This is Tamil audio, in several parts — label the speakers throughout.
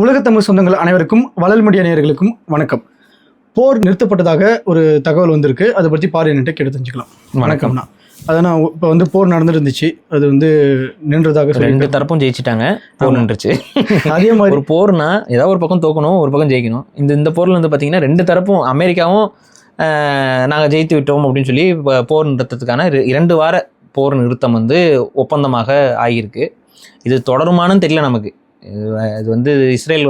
Speaker 1: உலகத்தமிழ் சொந்தங்கள் அனைவருக்கும் வளல் மீடியா நேயர்களுக்கும் வணக்கம். போர் நிறுத்தப்பட்டதாக ஒரு தகவல் வந்திருக்கு. அதை பற்றி பார்வையிட்டு கேட்டு தெரிஞ்சுக்கலாம்.
Speaker 2: வணக்கம்ண்ணா.
Speaker 1: அதான் இப்போ போர் நடந்துட்டு இருந்துச்சு, அது நின்றதாக
Speaker 2: ரெண்டு தரப்பும் ஜெயிச்சிட்டாங்க, போர் நின்றுச்சு.
Speaker 1: அதே மாதிரி
Speaker 2: ஒரு போர்னா ஏதாவது ஒரு பக்கம் தோக்கணும், ஒரு பக்கம் ஜெயிக்கணும். இந்த போரில் பார்த்தீங்கன்னா ரெண்டு தரப்பும் அமெரிக்காவும் நாங்கள் ஜெயித்து விட்டோம் அப்படின்னு சொல்லி போர் நிறுத்தத்துக்கான 2 வார போர் நிறுத்தம் ஒப்பந்தமாக ஆகியிருக்கு. இது தொடருமானு தெரியல நமக்கு. இது இஸ்ரேல்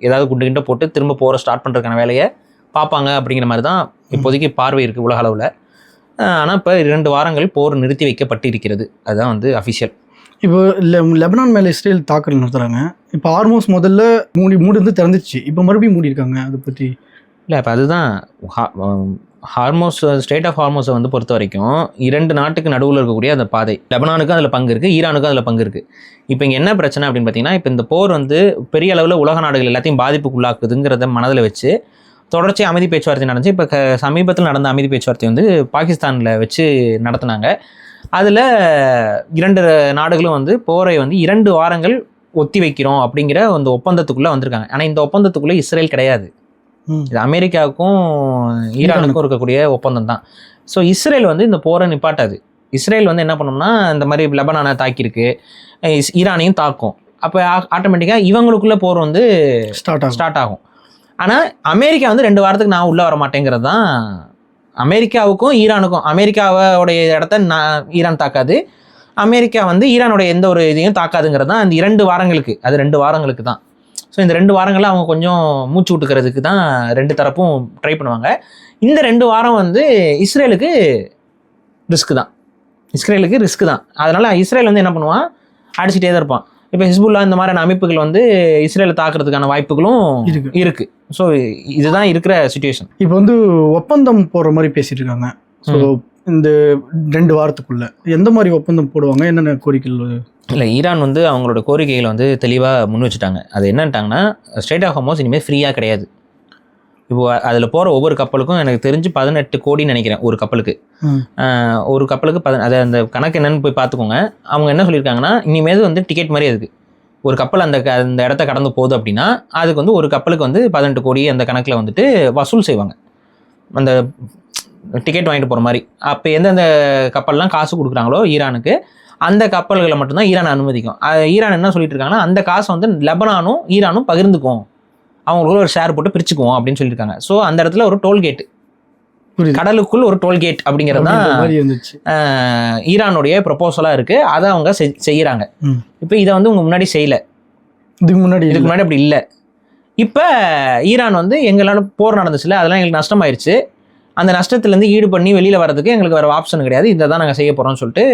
Speaker 2: ஏதாவது குண்டு போட்டு திரும்ப போரை ஸ்டார்ட் பண்ணுறதுக்கான வேலையை பார்ப்பாங்க அப்படிங்கிற மாதிரி தான் இப்போதைக்கு பார்வை இருக்குது உலக அளவில். ஆனால் இப்போ 2 வாரங்கள் போர் நிறுத்தி வைக்கப்பட்டிருக்கிறது. அதுதான் அஃபிஷியல். இப்போ
Speaker 1: லெபனான் மேலே இஸ்ரேல் தாக்குதல் நடத்துகிறாங்க. இப்போ ஹார்மோஸ் முதல்ல மூடி திறந்துச்சு, இப்போ மறுபடியும் மூடி இருக்காங்க. அதை பற்றி
Speaker 2: இல்லை, இப்போ அதுதான் ஹார்மோஸ், ஸ்டேட் ஆஃப் ஹார்மோஸை பொறுத்த வரைக்கும் 2 நாட்டுக்கு நடுவில் இருக்கக்கூடிய அந்த பாதை. லெபனானுக்கும் அதில் பங்கு இருக்குது, ஈரானுக்கும் அதில் பங்கு இருக்குது. இப்போ இங்கே என்ன பிரச்சனை அப்படின்னு பார்த்தீங்கன்னா, இப்போ இந்த போர் பெரிய அளவில் உலக நாடுகள் எல்லாத்தையும் பாதிப்புக்குள்ளாக்குதுங்கிறத மனதில் வச்சு தொடர்ச்சி அமைதி பேச்சுவார்த்தை நடந்துச்சு. இப்போ சமீபத்தில் நடந்த அமைதி பேச்சுவார்த்தை பாகிஸ்தானில் வச்சு நடத்தினாங்க. அதில் 2 நாடுகளும் போரை 2 வாரங்கள் ஒத்தி வைக்கிறோம் அப்படிங்கிற அந்த ஒப்பந்தத்துக்குள்ளே வந்திருக்காங்க. ஆனால் இந்த ஒப்பந்தத்துக்குள்ளே இஸ்ரேல் கிடையாது. இது அமெரிக்காவுக்கும் ஈரானுக்கும் இருக்கக்கூடிய ஒப்பந்தம் தான். ஸோ இஸ்ரேல் இந்த போரை நிப்பாட்டாது. இஸ்ரேல் என்ன பண்ணோம்னா, இந்த மாதிரி லெபனானை தாக்கியிருக்கு, ஈரானையும் தாக்கும். அப்போ ஆட்டோமேட்டிக்காக இவங்களுக்குள்ள போர் ஸ்டார்ட் ஆகும். ஆனால் அமெரிக்கா 2 வாரத்துக்கு நான் உள்ளே வர மாட்டேங்கிறது தான் அமெரிக்காவுக்கும் ஈரானுக்கும். அமெரிக்காவோடைய இடத்த ஈரான் தாக்காது, அமெரிக்கா ஈரானுடைய எந்த ஒரு இதையும் தாக்காதுங்கிறது தான் இந்த 2 வாரங்களுக்கு. அது 2 வாரங்களுக்கு தான். ஸோ இந்த 2 வாரங்களில் அவங்க கொஞ்சம் மூச்சு விட்டுக்கிறதுக்கு தான் 2 தரப்பும் ட்ரை பண்ணுவாங்க. இந்த 2 வாரம் இஸ்ரேலுக்கு ரிஸ்க் தான். அதனால் இஸ்ரேல் என்ன பண்ணுவான், அடிச்சுட்டே தான் இருப்பான். இப்போ ஹிஸ்புல்லா இந்த மாதிரியான அமைப்புகள் இஸ்ரேலை தாக்குறதுக்கான வாய்ப்புகளும் இருக்குது. ஸோ இதுதான் இருக்கிற சிச்சுவேஷன்.
Speaker 1: இப்போ ஒப்பந்தம் போடுற மாதிரி பேசிட்டு இருக்காங்க. ஸோ இந்த 2 வாரத்துக்குள்ள எந்த மாதிரி ஒப்பந்தம் போடுவாங்க, என்னென்ன கோரிக்கைகள்?
Speaker 2: இல்லை, ஈரான் அவங்களோட கோரிக்கைகளை தெளிவாக முன் வச்சுட்டாங்க. அது என்னட்டாங்கன்னா, ஸ்டேட் ஆஃப் ஹார்மோஸ் இனிமேல் ஃப்ரீயாக கிடையாது. இப்போது அதில் போகிற ஒவ்வொரு கப்பலுக்கும் எனக்கு தெரிஞ்சு 18 கோடின்னு நினைக்கிறேன் ஒரு கப்பலுக்கு. ஒரு கப்பலுக்கு அது அந்த கணக்கு என்னன்னு போய் பார்த்துக்கோங்க. அவங்க என்ன சொல்லியிருக்காங்கன்னா, இனிமேல் டிக்கெட் மாதிரி இருக்குது. ஒரு கப்பல் அந்த இடத்த கடந்து போகுது அப்படின்னா அதுக்கு ஒரு கப்பலுக்கு 18 கோடி அந்த கணக்கில் வசூல் செய்வாங்க, அந்த டிக்கெட் வாங்கிட்டு போகிற மாதிரி. அப்போ எந்தெந்த கப்பல்லாம் காசு கொடுக்குறாங்களோ ஈரானுக்கு, அந்த கப்பல்களை மட்டும்தான் ஈரான் அனுமதிக்கும். ஈரான் என்ன சொல்லிட்டு இருக்காங்கன்னா, அந்த காசை லெபனானும் ஈரானும் பகிர்ந்துக்கும், அவங்களுக்குள்ள ஒரு ஷேர் போட்டு பிரிச்சுக்குவோம் அப்படின்னு சொல்லியிருக்காங்க. ஸோ அந்த இடத்துல ஒரு டோல்கேட், கடலுக்குள் ஒரு டோல்கேட் அப்படிங்கிறது தான் ஈரானுடைய ப்ரொபோசலாக இருக்குது. அதை அவங்க செய்கிறாங்க. இப்போ இதை உங்க முன்னாடி செய்யலை, இதுக்கு முன்னாடி அப்படி இல்லை. இப்போ ஈரான் எங்களால் போர் நடந்துச்சுல, அதெல்லாம் எங்களுக்கு நஷ்டமாயிருச்சு, அந்த நஷ்டத்துலேருந்து ஈடு பண்ணி வெளியில் வர்றதுக்கு எங்களுக்கு வேறு ஆப்ஷன் கிடையாது, இதை தான் நாங்கள் செய்ய போகிறோம்னு சொல்லிட்டு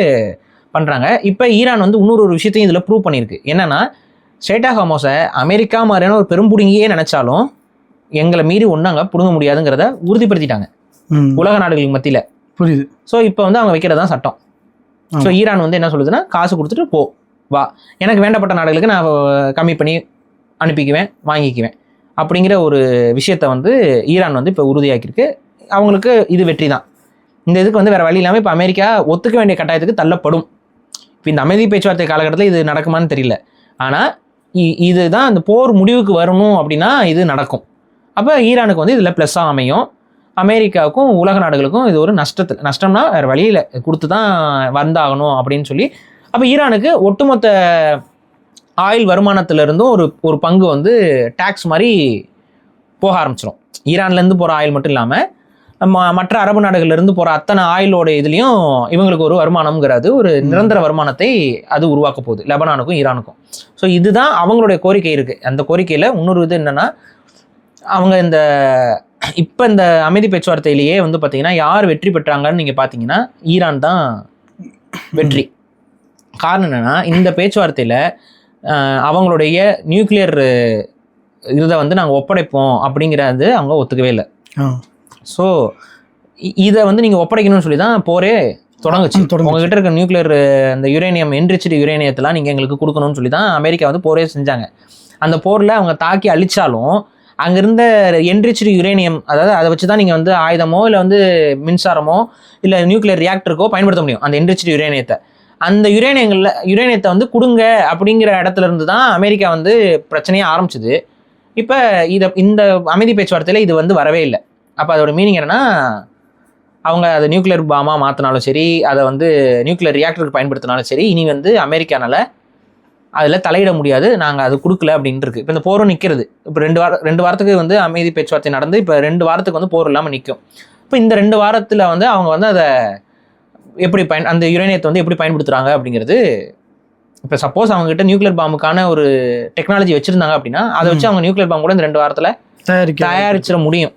Speaker 2: பண்ணுறாங்க. இப்போ ஈரான் இன்னொரு விஷயத்தையும் இதில் ப்ரூவ் பண்ணியிருக்கு. என்னென்னா, ஸ்டேட் ஆஃப் ஹார்மோஸை அமெரிக்கா மாதிரியான ஒரு பெரும்புடுங்கியே நினச்சாலும் எங்களை மீறி ஒன்றாங்க பிடுங்க முடியாதுங்கிறத உறுதிப்படுத்திட்டாங்க உலக நாடுகளுக்கு மத்தியில். புரியுது. ஸோ இப்போ அவங்க வைக்கிறதான் சட்டம். ஸோ ஈரான் என்ன சொல்லுதுன்னா, காசு கொடுத்துட்டு வா, எனக்கு வேண்டப்பட்ட நாடுகளுக்கு நான் கம்மி பண்ணி அனுப்பிக்குவேன், வாங்கிக்குவேன் அப்படிங்கிற ஒரு விஷயத்தை ஈரான் இப்போ உறுதியாக்கியிருக்கு. அவங்களுக்கு இது வெற்றி தான். இந்த இதுக்கு வேறு வழி இல்லாமல் இப்போ அமெரிக்கா ஒத்துக்க வேண்டிய கட்டாயத்துக்கு தள்ளப்படும். இப்போ இந்த அமைதி பேச்சுவார்த்தை காலகட்டத்தில் இது நடக்குமான்னு தெரியல. ஆனால் இதுதான் அந்த போர் முடிவுக்கு வரணும் அப்படின்னா இது நடக்கும். அப்போ ஈரானுக்கு இதில் ப்ளஸ்ஸாக அமையும், அமெரிக்காவுக்கும் உலக நாடுகளுக்கும் இது ஒரு நஷ்டம்னா வேறு வழியில் கொடுத்து தான் வந்தாகணும் அப்படின்னு சொல்லி. அப்போ ஈரானுக்கு ஒட்டுமொத்த ஆயில் வருமானத்திலிருந்தும் ஒரு பங்கு டேக்ஸ் மாதிரி போக ஆரம்பிச்சிடும். ஈரான்லேருந்து போகிற ஆயில் மட்டும் இல்லாமல் மற்ற அரபு நாடுகள்லேருந்து போகிற அத்தனை ஆயிலோட இதுலேயும் இவங்களுக்கு ஒரு வருமானம்ங்கிறது, ஒரு நிரந்தர வருமானத்தை அது உருவாக்க போகுது லெபனானுக்கும் ஈரானுக்கும். ஸோ இதுதான் அவங்களுடைய கோரிக்கை இருக்குது. அந்த கோரிக்கையில் இன்னொரு இது என்னென்னா, அவங்க இப்போ இந்த அமைதி பேச்சுவார்த்தையிலேயே பார்த்தீங்கன்னா யார் வெற்றி பெற்றாங்கன்னு நீங்கள் பார்த்தீங்கன்னா ஈரான் தான் வெற்றி. காரணம் என்னென்னா, இந்த பேச்சுவார்த்தையில் அவங்களுடைய நியூக்ளியர் இதை நாங்கள் ஒப்படைப்போம் அப்படிங்கிறது அவங்க ஒத்துக்கவே இல்லை. ஸோ இதை நீங்கள் ஒப்படைக்கணும்னு சொல்லி தான் போரே தொடங்குச்சு. உங்ககிட்ட இருக்க நியூக்ளியர் அந்த யுரேனியம், என்ரிச்டு யுரேனியத்தெல்லாம் நீங்கள் எங்களுக்கு கொடுக்கணும்னு சொல்லி தான் அமெரிக்கா போரே செஞ்சாங்க. அந்த போரில் அவங்க தாக்கி அழிச்சாலும் அங்கிருந்த என்ரிச்டு யுரேனியம், அதாவது அதை வச்சு தான் நீங்கள் ஆயுதமோ இல்லை மின்சாரமோ இல்லை நியூக்ளியர் ரியாக்டருக்கோ பயன்படுத்த முடியும், அந்த என்ரிச்டு யுரேனியத்தை. அந்த யுரேனியத்தை வந்து கொடுங்க அப்படிங்கிற இடத்துல இருந்து தான் அமெரிக்கா வந்து பிரச்சனையே ஆரம்பிச்சுது. இப்போ இந்த அமைதி பேச்சுவார்த்தையில் இது வந்து வரவே இல்லை. அப்போ அதோட மீனிங் என்னன்னா, அவங்க அதை நியூக்ளியர் பாமாக மாற்றினாலும் சரி, அதை வந்து நியூக்ளியர் ரியாக்டருக்கு பயன்படுத்தினாலும் சரி, இனி வந்து அமெரிக்கானால அதில் தலையிட முடியாது, நாங்கள் அது கொடுக்கல அப்படின்ட்டு இருக்குது. இப்போ இந்த போரும் நிற்கிறது. இப்போ 2 வாரத்துக்கு வந்து அமைதி பேச்சுவார்த்தை நடந்து இப்போ 2 வாரத்துக்கு வந்து போர் இல்லாமல் நிற்கும். இப்போ இந்த 2 வாரத்தில் வந்து அவங்க வந்து அதை எப்படி அந்த யுரேனியத்தை வந்து எப்படி பயன்படுத்துகிறாங்க அப்படிங்கிறது. இப்போ சப்போஸ் அவங்ககிட்ட நியூக்ளியர் பாம்புக்கான ஒரு டெக்னாலஜி வச்சுருந்தாங்க அப்படின்னா அதை வச்சு அவங்க நியூக்ளியர் பாம்பு கூட இந்த 2 வாரத்தில் தயாரிச்சிட முடியும்.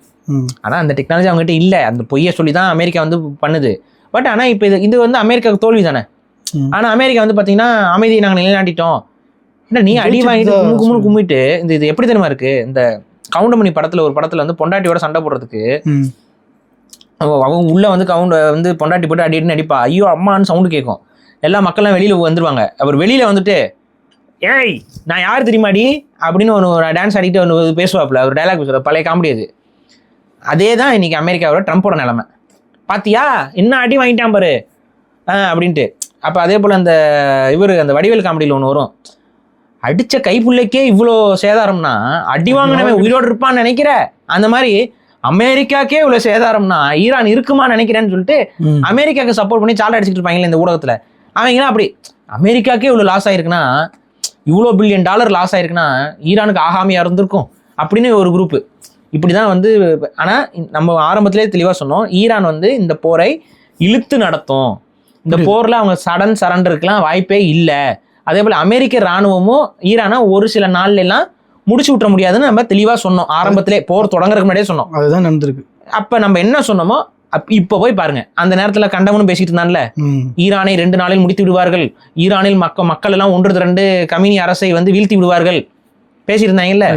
Speaker 2: ஆனால் அந்த டெக்னாலஜி அவங்ககிட்ட இல்லை. அந்த பொய்யை சொல்லி தான் அமெரிக்கா வந்து பண்ணுது. பட் ஆனால் இப்போ இது வந்து அமெரிக்காவுக்கு தோல்வி தானே. ஆனால் அமெரிக்கா வந்து பார்த்தீங்கன்னா அமைதியை நாங்கள் நிலைநாட்டிட்டோம், இல்லை நீ அடி வாங்கிட்டு கும்பிட்டு இது எப்படி தெரியுமா இருக்கு. இந்த கவுண்டமணி ஒரு படத்தில் வந்து பொண்டாட்டியோட சண்டை போடுறதுக்கு அவங்க உள்ள வந்து வந்து பொண்டாட்டி போட்டு அடின்னு அடிப்பா, ஐயோ அம்மான்னு சவுண்டு கேட்கும், எல்லா மக்கள்லாம் வெளியில் வந்துருவாங்க. அவர் வெளியில் வந்துட்டு ஏய் நான் யார் தெரியுமாடி அப்படின்னு ஒரு டான்ஸ் ஆடிட்டு ஒன்று பேசுவாப்புல, ஒரு டைலாக் பேசுவார், பழைய காமெடி அது. அதே தான் இன்னைக்கு அமெரிக்காவோட ட்ரம்ப்போட நிலைமை. பாத்தியா என்ன அடி வாங்கிட்டான் பாரு அப்படின்ட்டு. அப்போ அதே போல் அந்த அந்த வடிவேல் காமெடியில் ஒன்று வரும், அடித்த கைப்புள்ளைக்கே இவ்வளோ சேதாரம்னா அடி வாங்கினவன் உயிரோடு இருப்பான்னு நினைக்கிற, அந்த மாதிரி அமெரிக்காக்கே இவ்வளோ சேதாரம்னா ஈரான் இருக்குமா நினைக்கிறேன்னு சொல்லிட்டு அமெரிக்காவுக்கு சப்போர்ட் பண்ணி சாலை அடிச்சுட்டு இருப்பாங்களே இந்த ஊடகத்தில். அவங்கன்னா அப்படி அமெரிக்காக்கே இவ்வளோ லாஸ் ஆயிருக்குன்னா, இவ்வளோ $1 பில்லியன் லாஸ் ஆயிருக்குன்னா ஈரானுக்கு ஆகாமியாக இருந்திருக்கும் அப்படின்னு ஒரு குரூப்பு. இப்படி தான் வந்து. ஆனால் நம்ம ஆரம்பத்திலே தெளிவாக சொன்னோம், ஈரான் வந்து இந்த போரை இழுத்து நடத்தும், இந்த போரில் அவங்க சரண்டருக்குலாம் வாய்ப்பே இல்லை. அதே போல் அமெரிக்க இராணுவமும் ஈரானை ஒரு சில நாள்லாம் முடிச்சு விட்டுற முடியாதுன்னு நம்ம தெளிவாக சொன்னோம் ஆரம்பத்திலே, போர் தொடங்குறதுக்கு முன்னாடியே சொன்னோம். அதுதான் நடந்திருக்கு. அப்போ நம்ம என்ன சொன்னோமோ இப்போ போய் பாருங்க, அந்த நேரத்தில் கண்டவனும் பேசிட்டு இருந்தான்ல, ஈரானை 2 நாளில் முடித்து விடுவார்கள், ஈரானில் மக்கள் எல்லாம் 1-2 கம்யூனி அரசை வந்து வீழ்த்தி விடுவார்கள் பேசிட்டு இருந்தாங்கல்ல.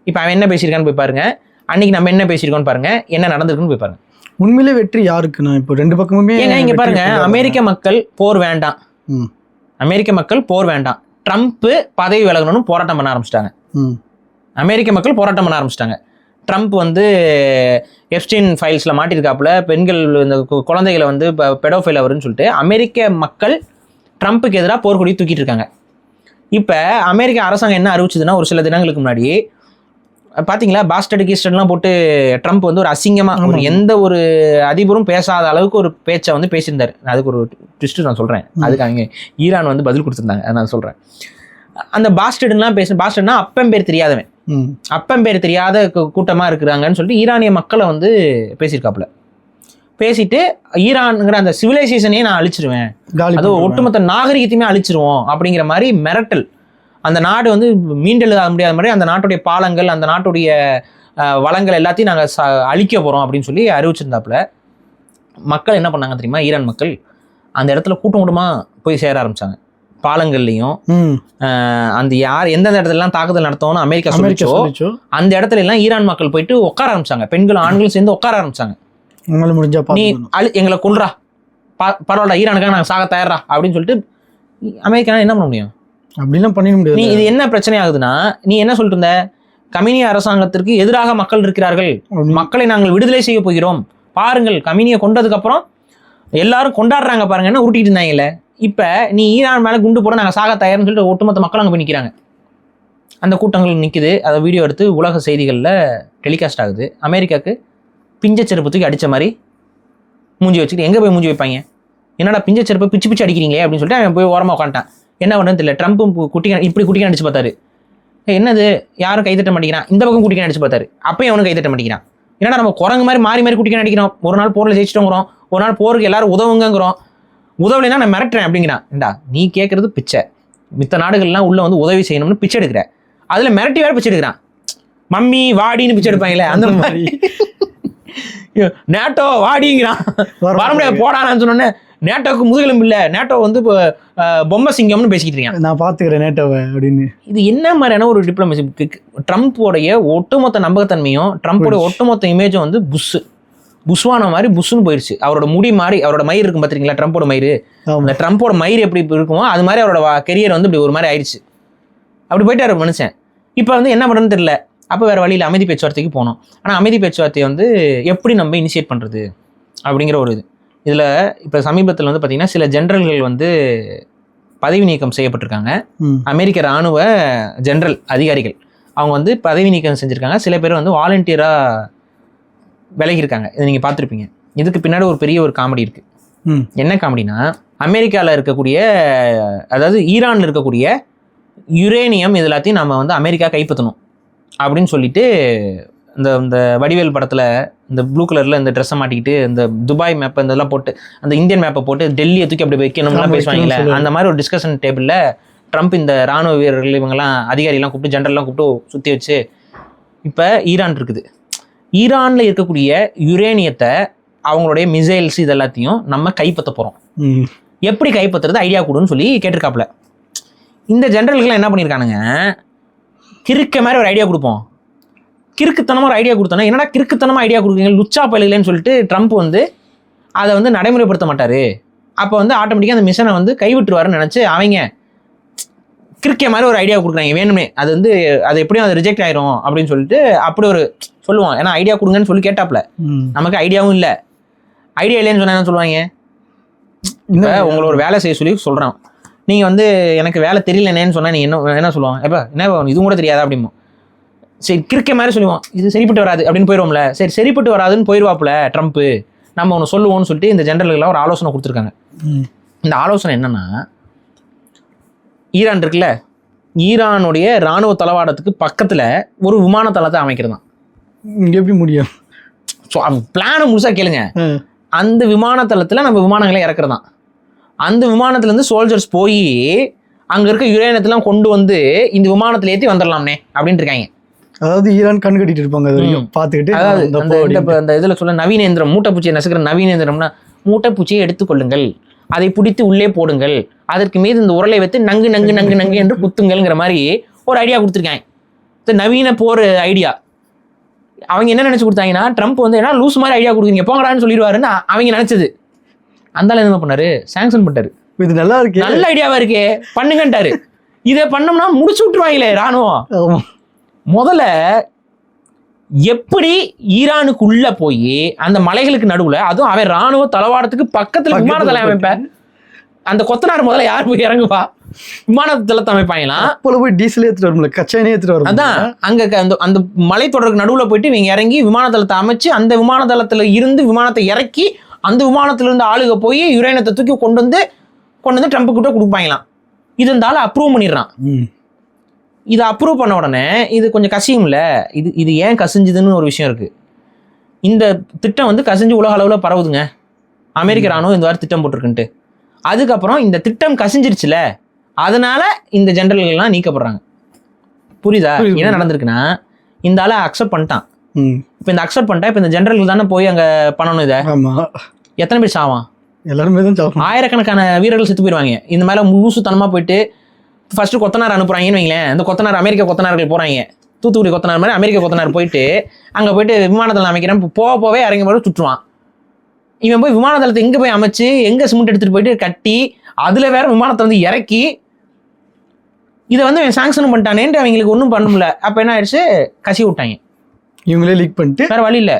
Speaker 2: இப்போ அவன் என்ன பேசியிருக்கான்னு போய் பாருங்க, அன்னைக்கு நம்ம என்ன பேசியிருக்கோன்னு பாருங்க, என்ன நடந்திருக்குன்னு போய் பாருங்க.
Speaker 1: உண்மையிலே வெற்றி யாருக்குண்ணா? இப்போ 2 பக்கமுமே
Speaker 2: இங்க பாருங்க, அமெரிக்க மக்கள் போர் வேண்டாம், அமெரிக்க மக்கள் போர் வேண்டாம், ட்ரம்ப் பதவி விலகணும்னு போராட்டம் பண்ண ஆரம்பிச்சிட்டாங்க. அமெரிக்க மக்கள் போராட்டம் பண்ண ஆரம்பிச்சிட்டாங்க. ட்ரம்ப் வந்து எப்ஸ்டீன் ஃபைல்ஸில் மாட்டியிருக்காப்புல, பெண்கள் இந்த குழந்தைகளை வந்து பெடோஃபைல் அவருன்னு சொல்லிட்டு அமெரிக்க மக்கள் ட்ரம்ப்புக்கு எதிராக போர்க்கொடி தூக்கிட்டு இருக்காங்க. இப்போ அமெரிக்க அரசாங்கம் என்ன அறிவிச்சதுன்னா, ஒரு சில தினங்களுக்கு முன்னாடி பார்த்தீங்களா, பாஸ்டர்டு கீஸ்டர்லாம் போட்டு ட்ரம்ப் வந்து ஒரு அசிங்கமாக ஒரு எந்த ஒரு அதிபரும் பேசாத அளவுக்கு ஒரு பேச்சை வந்து பேசியிருந்தார். அதுக்கு ஒரு ட்விஸ்ட்டு நான் சொல்கிறேன், அதுக்கு அவங்க ஈரான் வந்து பதில் கொடுத்துருந்தாங்க, நான் சொல்கிறேன். அந்த பாஸ்டர்டுலாம் பாஸ்டர்ட்னா அப்பம்பேர் தெரியாதவன், அப்பம்பேர் தெரியாத கூட்டமாக இருக்கிறாங்கன்னு சொல்லிட்டு ஈரானிய மக்களை வந்து பேசியிருக்காப்புல. பேசிட்டு ஈரானுங்கிற அந்த சிவிலைசேஷனையே நான் அழிச்சிருவேன், அது ஒட்டுமொத்த நாகரிகத்தையுமே அழிச்சிருவோம் அப்படிங்கிற மாதிரி மிரட்டல். அந்த நாடு வந்து மீண்டெழுத முடியாத மாதிரி அந்த நாட்டுடைய பாலங்கள், அந்த நாட்டுடைய வளங்கள் எல்லாத்தையும் நாங்கள் அழிக்க போகிறோம் அப்படின்னு சொல்லி அறிவிச்சிருந்தாப்புல. மக்கள் என்ன பண்ணாங்க தெரியுமா, ஈரான் மக்கள் அந்த இடத்துல கூட்டமாக போய் சேர ஆரம்பித்தாங்க. பாலங்கள்லையும் அந்த எந்தெந்த இடத்துலலாம் தாக்குதல் நடத்தோம்னு அமெரிக்கா சொல்லிச்சோ அந்த இடத்துல எல்லாம் ஈரான் மக்கள் போயிட்டு உட்கார ஆரம்பிச்சாங்க. பெண்களும் ஆண்களும் சேர்ந்து உட்கார ஆரம்பிச்சாங்க. நீ எங்களை கொல்றா, பரவாயில்ல, ஈரானுக்காக நாங்கள் சாக தயாரா அப்படின்னு சொல்லிட்டு அமெரிக்கா என்ன பண்ண முடியும்? அப்படிலாம் பண்ணிட முடியாது. நீ இது என்ன பிரச்சனை ஆகுதுன்னா, நீ என்ன சொல்லிட்டு இருந்த, கம்யூனிய அரசாங்கத்திற்கு எதிராக மக்கள் இருக்கிறார்கள், மக்களை நாங்கள் விடுதலை செய்ய போகிறோம், பாருங்கள் கம்யூனியை கொண்டதுக்கு அப்புறம் எல்லாரும் கொண்டாடுறாங்க பாருங்கன்னு உருட்டிட்டு இருந்தாங்கல்ல. இப்போ நீ ஈரான் மேலே குண்டு போட நாங்கள் சாக தயார்னு சொல்லிட்டு ஒட்டுமொத்த மக்கள் அங்கே போய் நிற்கிறாங்க. அந்த கூட்டங்கள் நிற்குது, அதை வீடியோ எடுத்து உலக செய்திகளில் டெலிகாஸ்ட் ஆகுது. அமெரிக்காவுக்கு பிஞ்ச செருப்பு தூக்கி அடித்த மாதிரி மூஞ்சி வச்சுக்கிட்டு எங்கே போய் மூஞ்சி வைப்பாங்க, என்னடா பிஞ்ச செருப்பை பிச்சு பிச்சு அடிக்கிறீங்களே அப்படின்னு சொல்லிட்டு அவன் போய் ஓரமாக உட்காந்துட்டான். என்ன பண்ணுறது தெரியல. ட்ரம்ப்பும் இப்படி குட்டிக்கான அடிச்சு பார்த்தாரு, என்னது யாரும் கைத்தட்ட மாட்டேங்கிறான், இந்த பக்கம் குட்டிக்கான அடிச்சு பார்த்தாரு, அப்பயும் அவனும் கைத்தட்ட மாட்டேங்கிறான். என்னடா நம்ம குரங்கு மாதிரி மாறி மாறி குட்டிக்கான அடிக்கிறோம், ஒரு நாள் போரில் ஜெயிச்சிட்டோங்கிறோம், ஒரு நாள் போருக்கு எல்லாரும் உதவுங்கிறோம், உதவலைன்னா நான் மிரட்டுறேன் அப்படிங்கிறான். ஏண்டா நீ கேட்கறது பிச்சை, மித்த நாடுகள்லாம் உள்ள வந்து உதவி செய்யணும்னு பிச்சை எடுக்கிற, அதில் மிரட்டி வேறு பிச்சை எடுக்கிறான். மம்மி வாடின்னு பிச்சை எடுப்பாங்களே அந்த மாதிரி நேட்டோ வாடிங்கிறான். வர முடியாது போடான்னு சொன்னோன்னே நேட்டோவுக்கு முதுகெலும்பு இல்லை, நேட்டோ வந்து இப்போ பொம்மை சிங்கம்னு பேசிக்கிட்டு இருக்கேன், நான் பார்த்துக்கிறேன் நேட்டோவை அப்படின்னு. இது என்ன மாதிரியான ஒரு டிப்ளமசி? ட்ரம்ப்போடைய ஒட்டுமொத்த நம்பகத்தன்மையும் ட்ரம்ப்போடைய ஒட்டுமொத்த இமேஜும் வந்து புஷ்வான மாதிரி புஷ்ன்னு போயிடுச்சு. அவரோட முடி மாறி, அவரோட மயிர் இருக்கும் பார்த்துருக்கீங்களா, ட்ரம்ப்போட மயிர், அந்த ட்ரம்ப்போட மயிர் எப்படி இருக்குமோ அது மாதிரி அவரோட கெரியர் வந்து இப்படி ஒரு மாதிரி ஆயிடுச்சு. அப்படி போயிட்டாரு மனுஷன். இப்போ வந்து என்ன பண்ணுறதுன்னு தெரியல. அப்போ வேறு வழியில் அமைதி பேச்சுவார்த்தைக்கு போனோம். ஆனால் அமைதி பேச்சுவார்த்தையை வந்து எப்படி நம்ம இனிஷியேட் பண்ணுறது அப்படிங்கிற ஒரு இதில் இப்போ சமீபத்தில் வந்து பார்த்திங்கன்னா சில ஜென்ரல்கள் வந்து பதவி நீக்கம் செய்யப்பட்டிருக்காங்க. அமெரிக்க இராணுவ ஜெனரல் அதிகாரிகள் அவங்க வந்து பதவி நீக்கம் செஞ்சுருக்காங்க. சில பேர் வந்து வாலண்டியராக விலகியிருக்காங்க. இதை நீங்கள் பார்த்துருப்பீங்க. இதுக்கு பின்னாடி ஒரு பெரிய ஒரு காமெடி இருக்குது. என்ன காமெடினா, அமெரிக்காவில் இருக்கக்கூடிய, அதாவது ஈரானில் இருக்கக்கூடிய யுரேனியம் இது எல்லாத்தையும் நம்ம வந்து அமெரிக்கா கைப்பற்றணும் அப்படின்னு சொல்லிட்டு இந்த வடிவேல் படத்தில் இந்த ப்ளூ கலரில் இந்த ட்ரெஸ்ஸை மாட்டிக்கிட்டு இந்த துபாய் மேப்பை இதெல்லாம் போட்டு அந்த இந்தியன் மேப்பை போட்டு டெல்லியை தூக்கி அப்படி வைக்கணும்லாம் பேசுவாங்களே, அந்த மாதிரி ஒரு டிஸ்கஷன் டேபிளில் ட்ரம்ப் இந்த ராணுவ வீரர்கள் இவங்கெல்லாம் அதிகாரிலாம் கூப்பிட்டு ஜென்ரல்லாம் கூப்பிட்டு சுற்றி வச்சு, இப்போ ஈரான் இருக்குது, ஈரானில் இருக்கக்கூடிய யுரேனியத்தை அவங்களுடைய மிசைல்ஸ் இது எல்லாத்தையும் நம்ம கைப்பற்ற போகிறோம், எப்படி கைப்பற்றுறது ஐடியா கொடுன்னு சொல்லி கேட்டிருக்காப்புல. இந்த ஜென்ரல்கெலாம் என்ன பண்ணியிருக்கானுங்க, கிறுக்க மாதிரி ஒரு ஐடியா கொடுப்போம், கிறுக்குத்தனமாக ஒரு ஐடியா கொடுத்தோன்னா என்னடா கிறுக்குத்தனமாக ஐடியா கொடுக்குறீங்க லுச்சா பயிலுங்களேன்னு சொல்லிட்டு ட்ரம்ப் வந்து அதை வந்து நடைமுறைப்படுத்த மாட்டார். அப்போ வந்து ஆட்டோமேட்டிக்காக அந்த மிஷனை வந்து கைவிட்டுருவாருன்னு நினச்சி அவங்க கிறுக்க மாதிரி ஒரு ஐடியா கொடுக்குறாங்க வேணுமே. அது வந்து அது எப்படியும் அது ரிஜெக்ட் ஆயிரும் அப்படின்னு சொல்லிட்டு அப்படி ஒரு சொல்லுவோம். ஏன்னா ஐடியா கொடுங்கன்னு சொல்லி கேட்டாப்ல, நமக்கு ஐடியாவும் இல்லை. ஐடியா இல்லைன்னு சொன்னா என்ன சொல்லுவாங்க, இப்போ உங்களை ஒரு வேலை செய்ய சொல்லி சொல்கிறான், நீங்கள் வந்து எனக்கு வேலை தெரியலனேன்னு சொன்னால் நீங்கள் என்ன சொல்லுவாங்க, எப்போ என்ன இது கூட தெரியாதா அப்படிமோ. சரி கிறுக்க மாதிரி சொல்லுவோம், இது சரிப்பட்டு வராது அப்படின்னு போயிடுவோம்ல. சரி சரிப்பட்டு வராதுன்னு போயிடுவாப்புல ட்ரம்ப்பு, நம்ம ஒன்று சொல்லுவோம்னு சொல்லிட்டு இந்த ஜென்ரல்கெல்லாம் ஒரு ஆலோசனை கொடுத்துருக்காங்க. இந்த ஆலோசனை என்னன்னா, ஈரான் இருக்குல்ல, ஈரானுடைய இராணுவ தளவாடத்துக்கு பக்கத்தில் ஒரு விமான தளத்தை அமைக்கிறது தான்.
Speaker 1: எப்படி முடியும்?
Speaker 2: ஸோ பிளானை முழுசாக கேளுங்க. அந்த விமான தளத்தில் நம்ம விமானங்களை இறக்குறது தான். அந்த விமானத்துலேருந்து சோல்ஜர்ஸ் போய் அங்கே இருக்க யுரேனியத்தெல்லாம் கொண்டு வந்து இந்த விமானத்தில் ஏற்றி வந்துடலாம்னே அப்படின்ட்டு இருக்காங்க.
Speaker 1: அதாவது ஈரான் கண் கட்டிட்டு இருப்பாங்க பார்த்துக்கிட்டு.
Speaker 2: அதாவது அந்த இதில் சொல்ல நவீனேந்திரம், மூட்டைப்பூச்சியை நசுக்கிற நவீனேந்திரம்னா, மூட்டைப்பூச்சியை எடுத்துக்கொள்ளுங்கள், அதை பிடித்து உள்ளே போடுங்கள், அதற்கு மீது இந்த உரலை வைத்து நங்கு நங்கு நங்கு நங்கு என்று குத்துங்கள்ங்கிற மாதிரி ஒரு ஐடியா கொடுத்துருக்காங்க. இது நவீன போர் ஐடியா. அவங்க என்ன நினச்சி கொடுத்தாங்கன்னா, ட்ரம்ப் வந்து ஏன்னா லூஸ் மாதிரி ஐடியா கொடுக்குறீங்க போங்கடான்னு சொல்லிடுவாருன்னு அவங்க நினச்சது. அந்தால என்ன பண்ணாரு, சாங்ஷன் பண்ணிட்டாரு. இது நல்லா இருக்கு, நல்ல ஐடியாவா இருக்கே பண்ணுங்கன்ட்டாரு. இதை பண்ணோம்னா முடிச்சு விட்டுருவாங்களே ராணுவம். முதல்ல எப்படி ஈரானுக்குள்ள போய் அந்த மலைகளுக்கு நடுவுல, அதுவும் அவன் ராணுவ தளவாடத்துக்கு பக்கத்துல விமான தளம் அமைப்பேன். அந்த கொத்தனார் முதல்ல யார் போய் இறங்குவா, விமான தளத்தை அமைப்பாங்களாம். போய் டீசல் ஏற்றிட்டு வரும்ல, கச்சானே ஏற்றிட்டு வரும். அதான் அங்க அந்த மலை தொடருக்கு நடுவுல போயிட்டு இவங்க இறங்கி விமான தளத்தை அமைச்சு அந்த விமான தளத்துல இருந்து விமானத்தை இறக்கி அந்த விமானத்துல இருந்து ஆளுக போய் யுரேனியத்தை தூக்கி கொண்டு வந்து ட்ரம்ப் கிட்ட கொடுப்பாங்களாம். இது இருந்தாலும் அப்ரூவ் பண்ணிடுறான். இதை அப்ரூவ் பண்ண உடனே இது கொஞ்சம் கசியும்ல, இது ஏன் கசிஞ்சுதுன்னு ஒரு விஷயம் இருக்குது. இந்த திட்டம் வந்து கசிஞ்சு உலக அளவில் பரவுதுங்க. அமெரிக்க ராணுவம் இந்த வாரம் திட்டம் போட்டிருக்குன்ட்டு. அதுக்கப்புறம் இந்த திட்டம் கசிஞ்சிருச்சுல, அதனால இந்த ஜெனரல்கள்லாம் நீக்கப்படுறாங்க. புரியுதா? என்ன நடந்திருக்குன்னா, இந்த ஆளை அக்செப்ட் பண்ணிட்டான். இப்போ இந்த அக்செப்ட் பண்ணிட்டா இப்போ இந்த ஜெனரல் தானே போய் அங்கே பண்ணணும். இதை எத்தனை பேர் சாவான்? எல்லாருமே தான் சாவான். ஆயிரக்கணக்கான வீரர்கள் செத்து போயிடுவாங்க. இந்த மேலே முழுசுத்தனமாக போயிட்டு ஃபர்ஸ்ட் கொத்தனார் அனுப்புறாங்கன்னு வைங்களேன். அந்த கொத்தனார் அமெரிக்க கொத்தனார்கள் போறாங்க, தூத்துக்குடி கொத்தனார் மாதிரி அமெரிக்க கொத்தனார் போயிட்டு அங்கே போயிட்டு விமானத்தில் அமைக்கிறேன் போவே இறங்கி போய் சுற்றுவான். இவன் போய் விமானத்தளத்தை எங்கே போய் அமைச்சு எங்கே சிமெண்ட் எடுத்துகிட்டு போயிட்டு கட்டி அதில் வேற விமானத்தை வந்து இறக்கி இதை வந்து இவன் சாங்ஷனும் பண்ணிட்டானேன்ட்டு அவங்களுக்கு ஒன்றும் பண்ண முடியல. அப்போ என்ன ஆயிடுச்சு, கசி விட்டாங்க. இவங்களே லீக் பண்ணிட்டு வேற வழி இல்லை.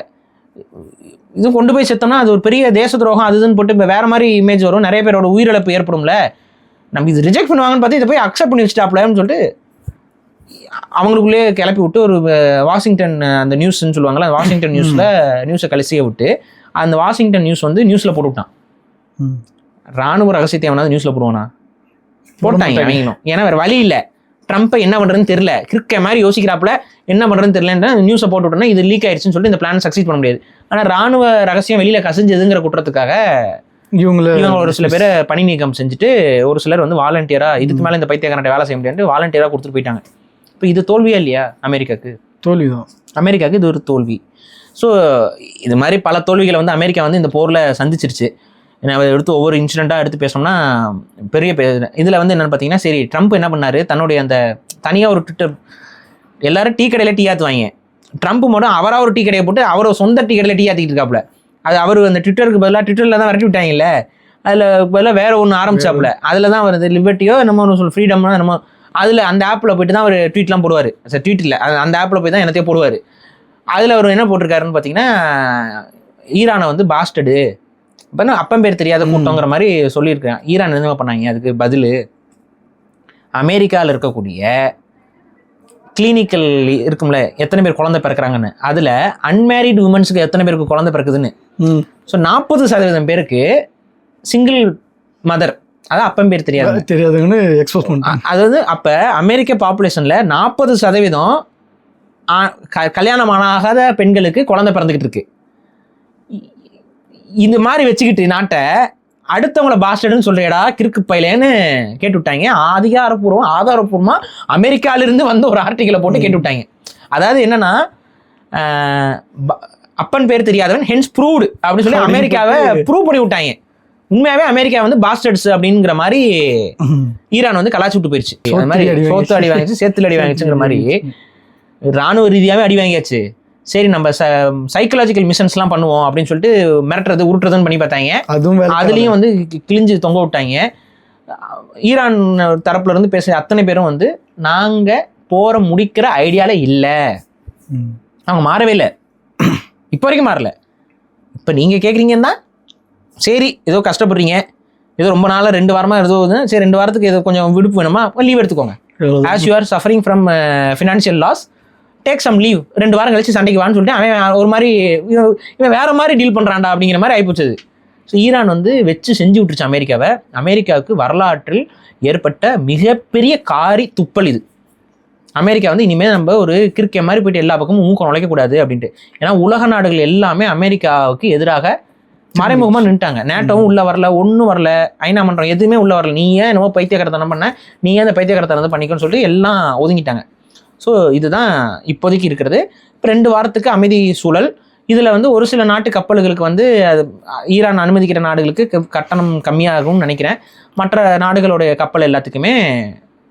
Speaker 2: இது கொண்டு போய் செத்தோம்னா அது ஒரு பெரிய தேச துரோகம் அதுன்னு போட்டு இப்போ வேற மாதிரி இமேஜ் வரும், நிறைய பேரோட உயிரிழப்பு ஏற்படும்ல. நம்ம இது ரிஜெக்ட் பண்ணுவாங்கன்னு பார்த்து இதை போய் அக்செப்ட் பண்ணி வச்சுட்டாப்லன்னு சொல்லிட்டு அவங்களுக்குள்ளே கிளப்பி விட்டு ஒரு வாஷிங்டன் அந்த நியூஸ்ன்னு சொல்லுவாங்கள்ல, வாஷிங்டன் நியூஸை கலசிய விட்டு அந்த வாஷிங்டன் நியூஸ் வந்து நியூஸில் போட்டு விட்டான். ராணுவ ரகசியத்தை அவனாவது நியூஸில் போடுவானா? போட்டாங்க அவங்களும். ஏன்னா வேறு வழி இல்லை, ட்ரம்ப்பை என்ன பண்ணுறதுன்னு தெரியல, கிறுக்க மாதிரி யோசிக்கிறாப்புல, என்ன பண்ணுறதுன்னு தெரியலன்ற நியூஸை போட்டு விட்டோன்னா இது லீக் ஆயிடுச்சுன்னு சொல்லிட்டு இந்த பிளான் சக்சீட் பண்ண முடியாது. ஆனால் ராணுவ ரகசியம் வெளியில் கசிஞ்சதுங்கிற குற்றத்துக்காக இவங்க ஒரு சில பேரை பணி நீக்கம் செஞ்சுட்டு ஒரு சிலர் வந்து வாலண்டியராக இதுக்கு மேலே இந்த பைத்தியக்காரன் வேலை செய்ய முடியாது வாலண்டியராக கொடுத்துட்டு போயிட்டாங்க. இப்போ இது தோல்வியா இல்லையா? அமெரிக்காவுக்கு தோல்வி தான். அமெரிக்காவுக்கு இது ஒரு தோல்வி. ஸோ இது மாதிரி பல தோல்விகளை வந்து அமெரிக்கா வந்து இந்த போரில் சந்திச்சிருச்சு. நான் எடுத்து ஒவ்வொரு இன்சிடெண்ட்டாக எடுத்து பேசணும்னா பெரிய இதில் வந்து என்னென்னு பார்த்தீங்கன்னா, சரி ட்ரம்ப் என்ன பண்ணார், தன்னுடைய அந்த தனியாக ஒரு ட்விட்டர், எல்லாரும் டீ கடையில் டீ ஆற்றுவாங்க, ட்ரம்ப் மட்டும் அவராக ஒரு டீ கடையை போட்டு அவரோட சொந்த டீ கடையில் டீ ஆற்றிக்கிட்டு இருக்காப்புல. அது அவர் அந்த ட்விட்டருக்கு பதிலாக ட்விட்டரில் தான் விரட்டி விட்டாங்கல்ல, அதில் பதிலாக வேறு ஒன்று ஆரம்பிச்சாப்புல. அதில் தான் வருது லிபர்ட்டியோ நம்ம ஒன்று சொல் ஃப்ரீடம்னா நம்ம அதில் அந்த ஆப்பில் போய்ட்டு தான் அவர் ட்வீட்லாம் போடுவார். சார் ட்வீட் இல்லை, அந்த ஆப்பில் போய் தான் என்னத்தையும் போடுவார். அதில் அவர் என்ன போட்டிருக்காருன்னு பார்த்தீங்கன்னா, ஈரானை வந்து பாஸ்டடு இப்போ அப்பம் பேர் தெரியாத கூட்டங்கிற மாதிரி சொல்லியிருக்கேன். ஈரான் என்ன பண்ணாங்க அதுக்கு பதில், அமெரிக்காவில் இருக்கக்கூடிய கிளினிக்கல் இருக்கும்ல எத்தனை பேர் குழந்தை பிறக்கிறாங்கன்னு, அதில் அன்மேரிட் உமன்ஸுக்கு எத்தனை பேருக்கு குழந்தை பிறக்குதுன்னு. ஸோ 40% பேருக்கு சிங்கிள் மதர், அதான் அப்பன் பேர்
Speaker 1: தெரியாதுன்னு எக்ஸ்போஸ் பண்ணுறாங்க.
Speaker 2: அதாவது அப்போ அமெரிக்க பாப்புலேஷனில் 40% கல்யாணம் ஆகாத பெண்களுக்கு குழந்தை பிறந்துக்கிட்டு இருக்கு. இந்த மாதிரி வச்சுக்கிட்டு நாட்டை அடுத்தவங்கள பாஸ்டர்டுன்னு சொல்றியடா கிறுக்கு பையலேன்னு கேட்டு விட்டாங்க. ஆதாரப்பூர்வமா அமெரிக்காவிலிருந்து வந்த ஒரு ஆர்டிக்கலை போட்டு கேட்டு விட்டாங்க. அதாவது என்னன்னா, அப்பன் பேர் தெரியாதவன் ஹென்ஸ் ப்ரூவ்டு அப்படின்னு சொல்லி அமெரிக்காவை ப்ரூவ் பண்ணி விட்டாங்க. உண்மையாவே அமெரிக்கா வந்து பாஸ்டர்ட்ஸ் அப்படிங்கிற மாதிரி ஈரான் வந்து கலாச்சி விட்டு போயிடுச்சு. அது மாதிரி சோத்து அடி வாங்கிச்சு, சேத்துல அடி வாங்கிச்சுங்கிற மாதிரி ராணுவ ரீதியாகவே அடி வாங்கியாச்சு. சரி நம்ம சைக்கலாஜிக்கல் மிஷன்ஸ்லாம் பண்ணுவோம் அப்படின்னு சொல்லிட்டு மிரட்டுறது உருட்டுறதுன்னு பண்ணி பார்த்தாங்க. அதுலேயும் வந்து கிழிஞ்சு தொங்க விட்டாங்க. ஈரான் தரப்புல இருந்து பேசுகிற அத்தனை பேரும் வந்து நாங்கள் போற முடிக்கிற ஐடியால இல்லை, அவங்க மாறவே இல்லை, இப்போ வரைக்கும் மாறல. இப்போ நீங்கள் கேட்குறீங்கன்னா சரி ஏதோ கஷ்டப்படுறீங்க, ஏதோ ரொம்ப நாளாக 2 வாரமாக ஏதோ சரி 2 வாரத்துக்கு ஏதோ கொஞ்சம் விடுப்பு வேணுமா லீவ் எடுத்துக்கோங்க. As you are suffering from financial loss, take some leave, 2 வாரம் கழிச்சு சண்டைக்கு வான்னு சொல்லிட்டு அவன் ஒரு மாதிரி இவன் வேற மாதிரி டீல் பண்ணுறான்டா அப்படிங்கிற மாதிரி ஆகிப்போச்சது. ஸோ ஈரான் வந்து வச்சு செஞ்சு விட்டுருச்சு அமெரிக்காவை. அமெரிக்காவுக்கு வரலாற்றில் ஏற்பட்ட மிகப்பெரிய காரி துப்பல் இது. அமெரிக்கா வந்து இனிமேல் நம்ம ஒரு கிறுக்கை மாதிரி போயிட்டு எல்லா பக்கமும் மூக்கம் நுழைக்கக்கூடாது அப்படின்ட்டு. ஏன்னா உலக நாடுகள் எல்லாமே அமெரிக்காவுக்கு எதிராக மறைமுகமாக நின்ட்டாங்க. நேட்டோவும் உள்ள வரல, ஒன்றும் வரல, ஐநா மன்றம் எதுவுமே உள்ள வரல. நீ ஏன் என்னமோ பைத்தியக்காரத்தனம் பண்ண, நீ ஏன் அந்த பைத்தியக்காரத்தனம் பண்ணிக்கணும்னு சொல்லிட்டு எல்லாம் ஒதுங்கிட்டாங்க. ஸோ இதுதான் இப்போதைக்கு இருக்கிறது. இப்போ 2 வாரத்துக்கு அமைதி சூழல். இதில் வந்து ஒரு சில நாட்டு கப்பல்களுக்கு வந்து அது ஈரான் அனுமதிக்கிற நாடுகளுக்கு கட்டணம் கம்மியாகும்னு நினைக்கிறேன். மற்ற நாடுகளுடைய கப்பல் எல்லாத்துக்குமே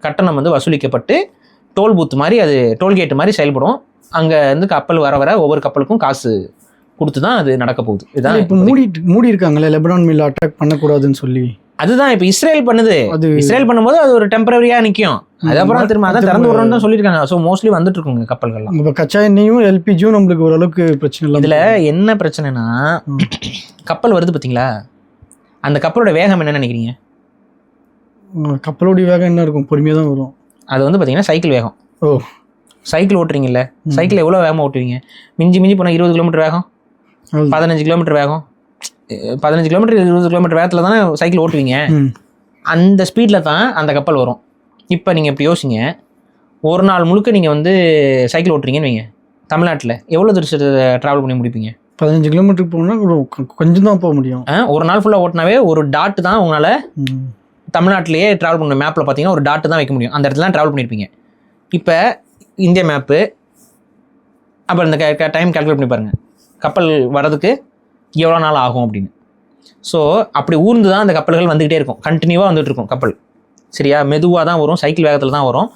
Speaker 2: கட்டணம் வந்து வசூலிக்கப்பட்டு டோல் பூத் மாதிரி, அது டோல்கேட் மாதிரி செயல்படும். அங்கே வந்து கப்பல் வர வர ஒவ்வொரு கப்பலுக்கும் காசு கொடுத்து தான் அது நடக்க போகுது. இதுதான்
Speaker 1: இப்போ மூடி இருக்காங்களே லெபனான் மேல அட்டாக் பண்ணக்கூடாதுன்னு சொல்லி. அதுதான்
Speaker 2: இப்போ இஸ்ரேல் பண்ணுது. இஸ்ரேல் பண்ணும்போது அது ஒரு டெம்பரரியா நிற்கும், அதுக்கப்புறம் திரும்ப அதான் திறந்து விடுறோம்னு தான் சொல்லியிருக்காங்க. ஸோ மோஸ்ட்லி வந்துட்டு இருக்குங்க கப்பல்கள்லாம்.
Speaker 1: இப்போ கச்சா எண்ணெயும் எல்பிஜியும் நம்மளுக்கு ஓரளவுக்கு பிரச்சனை இல்லை.
Speaker 2: இதில் என்ன பிரச்சனைனா, கப்பல் வருது பார்த்தீங்களா, அந்த கப்பலோட வேகம் என்ன நினைக்கிறீங்க?
Speaker 1: கப்பலோடைய வேகம் என்ன இருக்கும்? பொறுமையாக தான் வரும். அது
Speaker 2: வந்து பார்த்தீங்கன்னா சைக்கிள் வேகம். சைக்கிள் ஓட்டுறீங்கல்ல, சைக்கிள் எவ்வளோ வேகமாக ஓட்டுவீங்க? மிஞ்சி போனால் 20 கிலோமீட்டர் வேகம், 15 கிலோமீட்டர் வேகம், 15 கிலோமீட்டர் 20 கிலோமீட்டர் வேகத்தில் தானே சைக்கிள் ஓட்டுவீங்க. அந்த ஸ்பீடில் தான் அந்த கப்பல் வரும். இப்போ நீங்கள் இப்படி யோசிங்க, ஒரு நாள் முழுக்க நீங்கள் வந்து சைக்கிள் ஓட்டுறீங்கன்னு வைங்க, தமிழ்நாட்டில் எவ்வளோ தூரம் ட்ராவல் பண்ணி முடிப்பீங்க?
Speaker 1: 15 கிலோமீட்டருக்கு போனால் கொஞ்சம் தான் போக முடியும்.
Speaker 2: ஒரு நாள் ஃபுல்லாக ஓட்டினாவே ஒரு டாட்டு தான் உங்களால் தமிழ்நாட்டிலேயே ட்ராவல் பண்ண மேப்பில் பார்த்தீங்கன்னா ஒரு டாட்டு தான் வைக்க முடியும். அந்த இடத்துல தான் ட்ராவல் பண்ணியிருப்பீங்க. இப்போ இந்திய மேப்பு, அப்புறம் இந்த டைம் கால்குலேட் பண்ணி பாருங்கள், கப்பல் வர்றதுக்கு எவ்வளோ நாள் ஆகும் அப்படின்னு. ஸோ அப்படி ஊர்ந்து தான் அந்த கப்பல்கள் வந்துக்கிட்டே இருக்கும், கண்டினியூவாக வந்துட்டு இருக்கும் கப்பல். சரியா, மெதுவாக தான் வரும், சைக்கிள் வேகத்தில் தான் வரும்.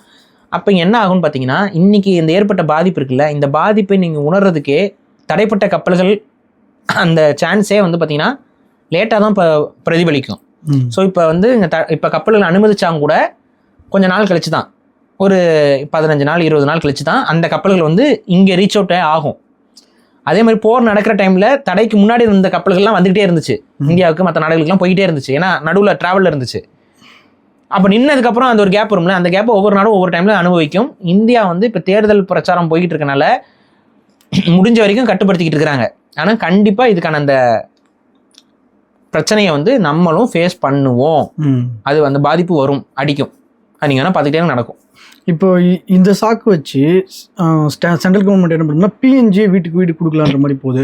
Speaker 2: அப்போ என்ன ஆகும்னு பார்த்தீங்கன்னா, இன்றைக்கி இந்த ஏற்பட்ட பாதிப்பு இருக்குல்ல, இந்த பாதிப்பை நீங்கள் உணர்றதுக்கே தடைப்பட்ட கப்பல்கள் அந்த சான்ஸே வந்து பார்த்தீங்கன்னா லேட்டாக தான் இப்போ பிரதிபலிக்கும். ஸோ இப்போ வந்து இப்போ கப்பல்கள் அனுமதிச்சாங்க கூட கொஞ்சம் நாள் கழிச்சு தான், ஒரு 15 நாள் 20 நாள் கழிச்சு தான் அந்த கப்பல்கள் வந்து இங்கே ரீச் அவுட்டே ஆகும். அதே மாதிரி போர் நடக்கிற டைமில் தடைக்கு முன்னாடி இருந்த கப்பல்கள்லாம் வந்துகிட்டே இருந்துச்சு, இந்தியாவுக்கு மற்ற நாடுகளுக்குலாம் போய்கிட்டே இருந்துச்சு. ஏன்னா நடுவில் ட்ராவலில் இருந்துச்சு. அப்போ நின்னதுக்கப்புறம் அந்த ஒரு கேப் வரும்ல, அந்த கேப்பை ஒவ்வொரு நாடும் ஒவ்வொரு டைமில் அனுபவிக்கும். இந்தியா வந்து இப்போ தேர்தல் பிரச்சாரம் போய்கிட்டு இருக்கனால முடிஞ்ச வரைக்கும் கட்டுப்படுத்திக்கிட்டு இருக்கிறாங்க. ஆனால் கண்டிப்பாக இதுக்கான அந்த பிரச்சனையை வந்து நம்மளும் ஃபேஸ் பண்ணுவோம். அது அந்த பாதிப்பு வரும், அடிக்கும். அது நீங்கள் வேணால் பார்த்துக்கிட்டே நடக்கும்.
Speaker 1: இப்போ இந்த சாக்கு வச்சு சென்ட்ரல் கவர்மெண்ட் என்ன பண்ணுன்னா பிஎன்ஜி வீட்டுக்கு வீடு கொடுக்கலான்ற மாதிரி போகுது.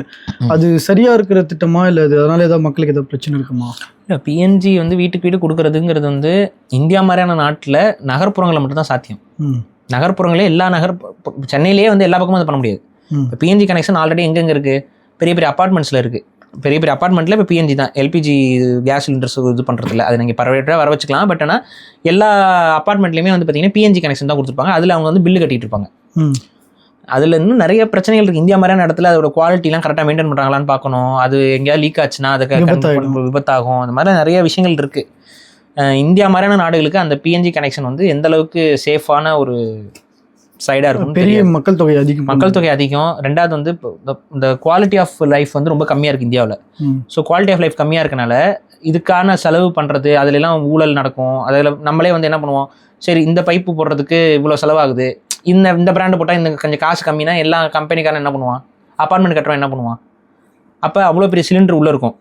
Speaker 1: அது சரியா இருக்கிற திட்டமா இல்லை அதனால ஏதாவது மக்களுக்கு ஏதாவது பிரச்சனை இருக்குமா?
Speaker 2: இல்லை, பிஎன்ஜி வந்து வீட்டுக்கு வீடு கொடுக்கறதுங்கிறது வந்து இந்தியா மாதிரியான நாட்டில் நகர்ப்புறங்களில் மட்டும்தான் சாத்தியம். நகர்ப்புறங்களே சென்னையிலேயே வந்து எல்லா பக்கமும் அது பண்ண முடியாது. இப்போ பிஎன்ஜி கனெக்ஷன் ஆல்ரெடி எங்கெங்கே இருக்குது? பெரிய பெரிய அப்பார்ட்மெண்ட்ஸில் இருக்குது. பெரிய பெரிய அப்பார்ட்மெண்ட்டில் இப்போ பிஎன்ஜி தான், எல்பிஜி கேஸ் சிலிண்டர்ஸ் இது பண்ணுறதில்ல. அது நீங்கள் பரவாயில்ல வர வச்சுக்கலாம். பட் ஆனால் எல்லா அப்பார்ட்மெண்ட்லேயுமே வந்து பார்த்தீங்கன்னா பிஎன்ஜி கனெக்ஷன் தான் கொடுத்துருப்பாங்க. அதில் அவங்க வந்து பில்லு கட்டிகிட்டு இருப்பாங்க. அதில் இன்னும் நிறைய பிரச்சனைகள் இருக்குது. இந்தியா மாதிரியான இடத்துல அதோட குவாலிட்டிலாம் கரெக்டாக மெயின்டைன் பண்ணுறாங்களான்னு பார்க்கணும். அது எங்கேயாவது லீக் ஆச்சுன்னா அதுக்கு விபத்தாகும். அந்த மாதிரி நிறைய விஷயங்கள் இருக்குது. இந்தியா மாதிரியான நாடுகளுக்கு அந்த பிஎன்ஜி கனெக்ஷன் வந்து எந்த அளவுக்கு சேஃபான ஒரு சைடாக இருக்கும்.
Speaker 1: பெரிய மக்கள் தொகை அதிகம்,
Speaker 2: மக்கள் தொகை அதிகம். ரெண்டாவது வந்து இந்த குவாலிட்டி ஆஃப் லைஃப் வந்து ரொம்ப கம்மியாக இருக்குது இந்தியாவில். ஸோ குவாலிட்டி ஆஃப் லைஃப் கம்மியாக இருக்கனால இதுக்கான செலவு பண்ணுறது, அதுலலாம் ஊழல் நடக்கும். அதில் நம்மளே வந்து என்ன பண்ணுவோம், சரி இந்த பைப்பு போடுறதுக்கு இவ்வளோ செலவாகுது, இந்த பிராண்டு போட்டால் இந்த கொஞ்சம் காசு கம்மினா எல்லா கம்பெனிக்காரன் என்ன பண்ணுவான், அப்பார்ட்மெண்ட் கட்டுறவன் என்ன பண்ணுவான், அப்போ அவ்வளோ பெரிய சிலிண்டர் உள்ளே இருக்கும்,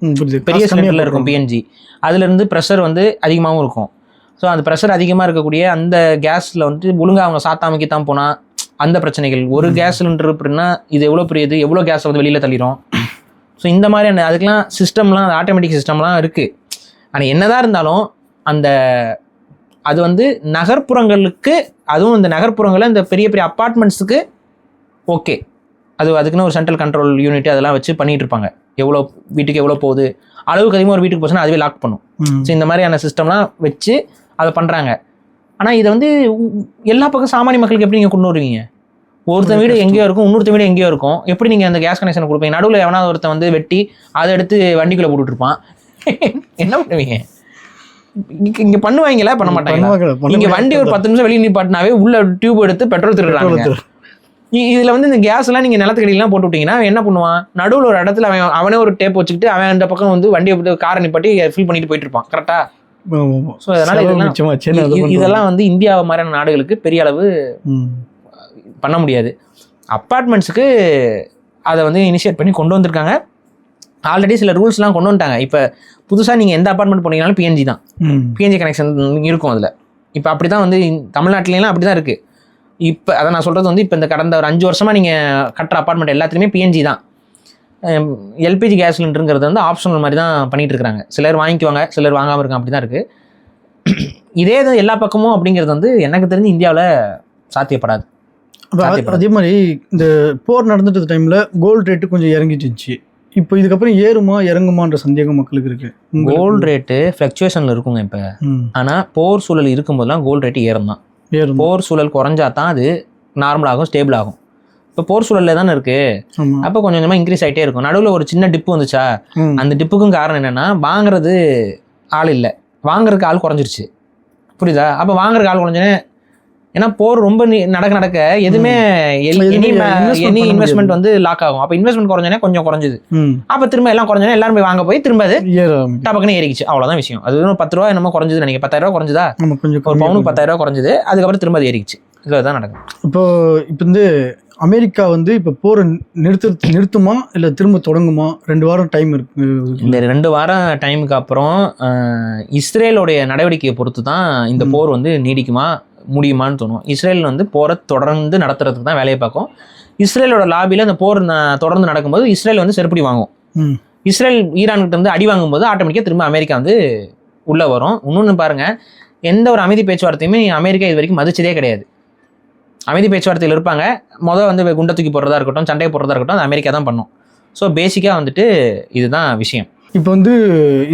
Speaker 2: பெரிய சிலிண்டரில் இருக்கும் பிஎன்ஜி. அதுலேருந்து ப்ரெஷர் வந்து அதிகமாகவும் இருக்கும். ஸோ அந்த ப்ரெஷர் அதிகமாக இருக்கக்கூடிய அந்த கேஸில் வந்து ஒழுங்காக அவங்க சாத்தாமைக்கு தான் போனால் அந்த பிரச்சனைகள். ஒரு கேஸ் சிலிண்டர் அப்படின்னா இது எவ்வளோ பெரிய இது, எவ்வளோ கேஸ் வந்து வெளியில் தள்ளிடும். ஸோ இந்த மாதிரியான அதுக்கெலாம் சிஸ்டம்லாம், ஆட்டோமேட்டிக் சிஸ்டம்லாம் இருக்குது. ஆனால் என்னதான் இருந்தாலும் அது வந்து நகர்ப்புறங்களுக்கு, அதுவும் இந்த நகர்ப்புறங்களில் இந்த பெரிய பெரிய அப்பார்ட்மெண்ட்ஸுக்கு ஓகே, அதுக்குன்னு ஒரு சென்ட்ரல் கண்ட்ரோல் யூனிட் அதெல்லாம் வச்சு பண்ணிகிட்டு இருப்பாங்க. எவ்வளோ வீட்டுக்கு எவ்வளோ போகுது, அளவுக்கு அதிகமாக ஒரு வீட்டுக்கு போச்சுன்னா அதுவே லாக் பண்ணும். ஸோ இந்த மாதிரியான சிஸ்டம்லாம் வச்சு அதை பண்ணுறாங்க. ஆனால் இதை வந்து எல்லா பக்கம் சாமானிய மக்களுக்கு எப்படி நீங்கள் கொண்டு வருவீங்க? ஒருத்தன் வீடு எங்கேயோ இருக்கும், இன்னொருத்த வீடு எங்கேயோ இருக்கும். எப்படி நீங்கள் அந்த கேஸ் கனெக்ஷன் கொடுப்பீங்க? நடுவில் எவனாவது ஒருத்தன் வந்து வெட்டி அதை எடுத்து வண்டிக்குள்ளே போட்டுட்ருப்பான். என்ன பண்ணுவீங்க? இங்கே பண்ணுவாங்களா, பண்ண மாட்டாங்க. இங்கே வண்டி ஒரு 10 நிமிஷம் வெளியே நிப்பாட்டினாவே உள்ள டியூப் எடுத்து பெட்ரோல் திருடுறாங்க. இதில் வந்து இந்த கேஸ்லாம் நீங்கள் நிலத்துக்கடியெல்லாம் போட்டு விட்டீங்கன்னா என்ன பண்ணுவான், நடுவில் ஒரு இடத்துல அவனே ஒரு டேப் வச்சுக்கிட்டு அவன் அந்த பக்கம் வந்து வண்டியை காரை நிப்பாட்டி ஃபில் பண்ணிட்டு போயிட்டு இருப்பான். கரெக்டா? ஸோ அதனால இதெல்லாம் வந்து இந்தியா மாதிரியான நாடுகளுக்கு பெரிய அளவு பண்ண முடியாது. அப்பார்ட்மெண்ட்ஸுக்கு அதை வந்து இனிஷியேட் பண்ணி கொண்டு வந்திருக்காங்க. ஆல்ரெடி சில ரூல்ஸ்லாம் கொண்டு வந்துட்டாங்க. இப்போ புதுசாக நீங்கள் எந்த அப்பார்ட்மெண்ட் போனீங்கனாலும் பிஎன்ஜி தான், பிஎன்ஜி கனெக்ஷன் இருக்கும் அதில். இப்போ அப்படி தான் வந்து தமிழ்நாட்டிலாம் அப்படி தான் இருக்குது. இப்போ அதை நான் சொல்கிறது வந்து இப்போ இந்த கடந்த ஒரு 5 வருஷமாக நீங்கள் கட்டுற அப்பார்ட்மெண்ட் எல்லாத்துலேயுமே பிஎன்ஜி தான். எல்பிஜி கேஸ் சிலிண்டருங்கிறது வந்து ஆப்ஷனல் மாதிரி தான் பண்ணிகிட்டு இருக்கிறாங்க. சிலர் வாங்கிக்குவாங்க, சிலர் வாங்காமல் இருக்காங்க, அப்படி தான் இருக்குது. இதே இது எல்லா பக்கமும் அப்படிங்கிறது வந்து எனக்கு தெரிஞ்சு இந்தியாவில் சாத்தியப்படாது.
Speaker 1: அதே மாதிரி இந்த போர் நடந்துட்டு டைமில் கோல்டு ரேட்டு கொஞ்சம் இறங்கிட்டுச்சு. இப்போ இதுக்கப்புறம் ஏறுமா இறங்குமான்ற சந்தேகம் மக்களுக்கு இருக்குது.
Speaker 2: கோல்டு ரேட்டு ஃப்ளக்சுவேஷனில் இருக்குங்க இப்போ. ஆனால் போர் சூழல் இருக்கும்போதெல்லாம் கோல்டு ரேட்டு ஏறும் தான். போர் சூழல் குறைஞ்சா தான் அது நார்மலாகும், ஸ்டேபிள் ஆகும். இப்போ போர் சூழலில் தானே இருக்குது. அப்போ கொஞ்சம் கொஞ்சமாக இன்க்ரீஸ் ஆகிட்டே இருக்கும். நடுவில் ஒரு சின்ன டிப்பு வந்துச்சா, அந்த டிப்புக்கும் காரணம் என்னென்னா வாங்குறது ஆள் இல்லை, வாங்குறதுக்கு ஆள் குறைஞ்சிருச்சு. புரியுதா? அப்போ வாங்குறதுக்கு ஆள் குறைஞ்சோன்னே, ஏன்னா போர் ரொம்ப நடக்க எதுவுமே எனி இன்வெஸ்ட்மெண்ட் வந்து லாக் ஆகும். அப்போ இன்வெஸ்ட்மெண்ட் குறைஞ்சோன்னே கொஞ்சம் குறைஞ்சிது. அப்போ திரும்ப எல்லாம் குறைஞ்சோன்னே எல்லாரும் போய் வாங்க போய் திரும்ப அது டபக்குன்னு ஏறிக்கிச்சு. அவ்வளோதான் விஷயம். அது 10 ரூபா என்னமோ குறைஞ்சது நினைக்கிறேன். 10,000 ரூபா குறைஞ்சதா, ஒரு பவுனுக்கு 10,000 ரூபா குறைஞ்சது. அதுக்கப்புறம் திரும்ப அது ஏறிக்கிச்சு. இதில் தான் நடக்கும். இப்போ
Speaker 1: வந்து அமெரிக்கா வந்து இப்போ போரை நிறுத்துமா இல்லை திரும்ப தொடங்குமா? 2 வாரம் டைம் இருக்கு.
Speaker 2: இந்த 2 வாரம் டைமுக்கு அப்புறம் இஸ்ரேலோடைய நடவடிக்கையை பொறுத்து தான் இந்த போர் வந்து நீடிக்குமா முடியுமான்னு தோணும். இஸ்ரேல் வந்து போரை தொடர்ந்து நடத்துறதுக்கு தான் வேலையை பார்க்கும். இஸ்ரேலோட லாபியில் அந்த போர் தொடர்ந்து நடக்கும்போது இஸ்ரேல் வந்து செருப்படி வாங்கும். இஸ்ரேல் ஈரான்கிட்ட வந்து அடி வாங்கும்போது ஆட்டோமேட்டிக்காக திரும்ப அமெரிக்கா வந்து உள்ளே வரும். இன்னொன்று பாருங்கள், எந்த ஒரு அமைதி பேச்சுவார்த்தையுமே அமெரிக்கா இது வரைக்கும் மதிச்சதே கிடையாது. அமைதி பேச்சுவார்த்தையில் இருப்பாங்க, வந்து குண்டை தூக்கி போடுறதா இருக்கட்டும், சண்டையை போடுறதா இருக்கட்டும், அது அமெரிக்கா தான் பண்ணும். ஸோ பேசிக்காக வந்துட்டு இதுதான் விஷயம்.
Speaker 1: இப்போ வந்து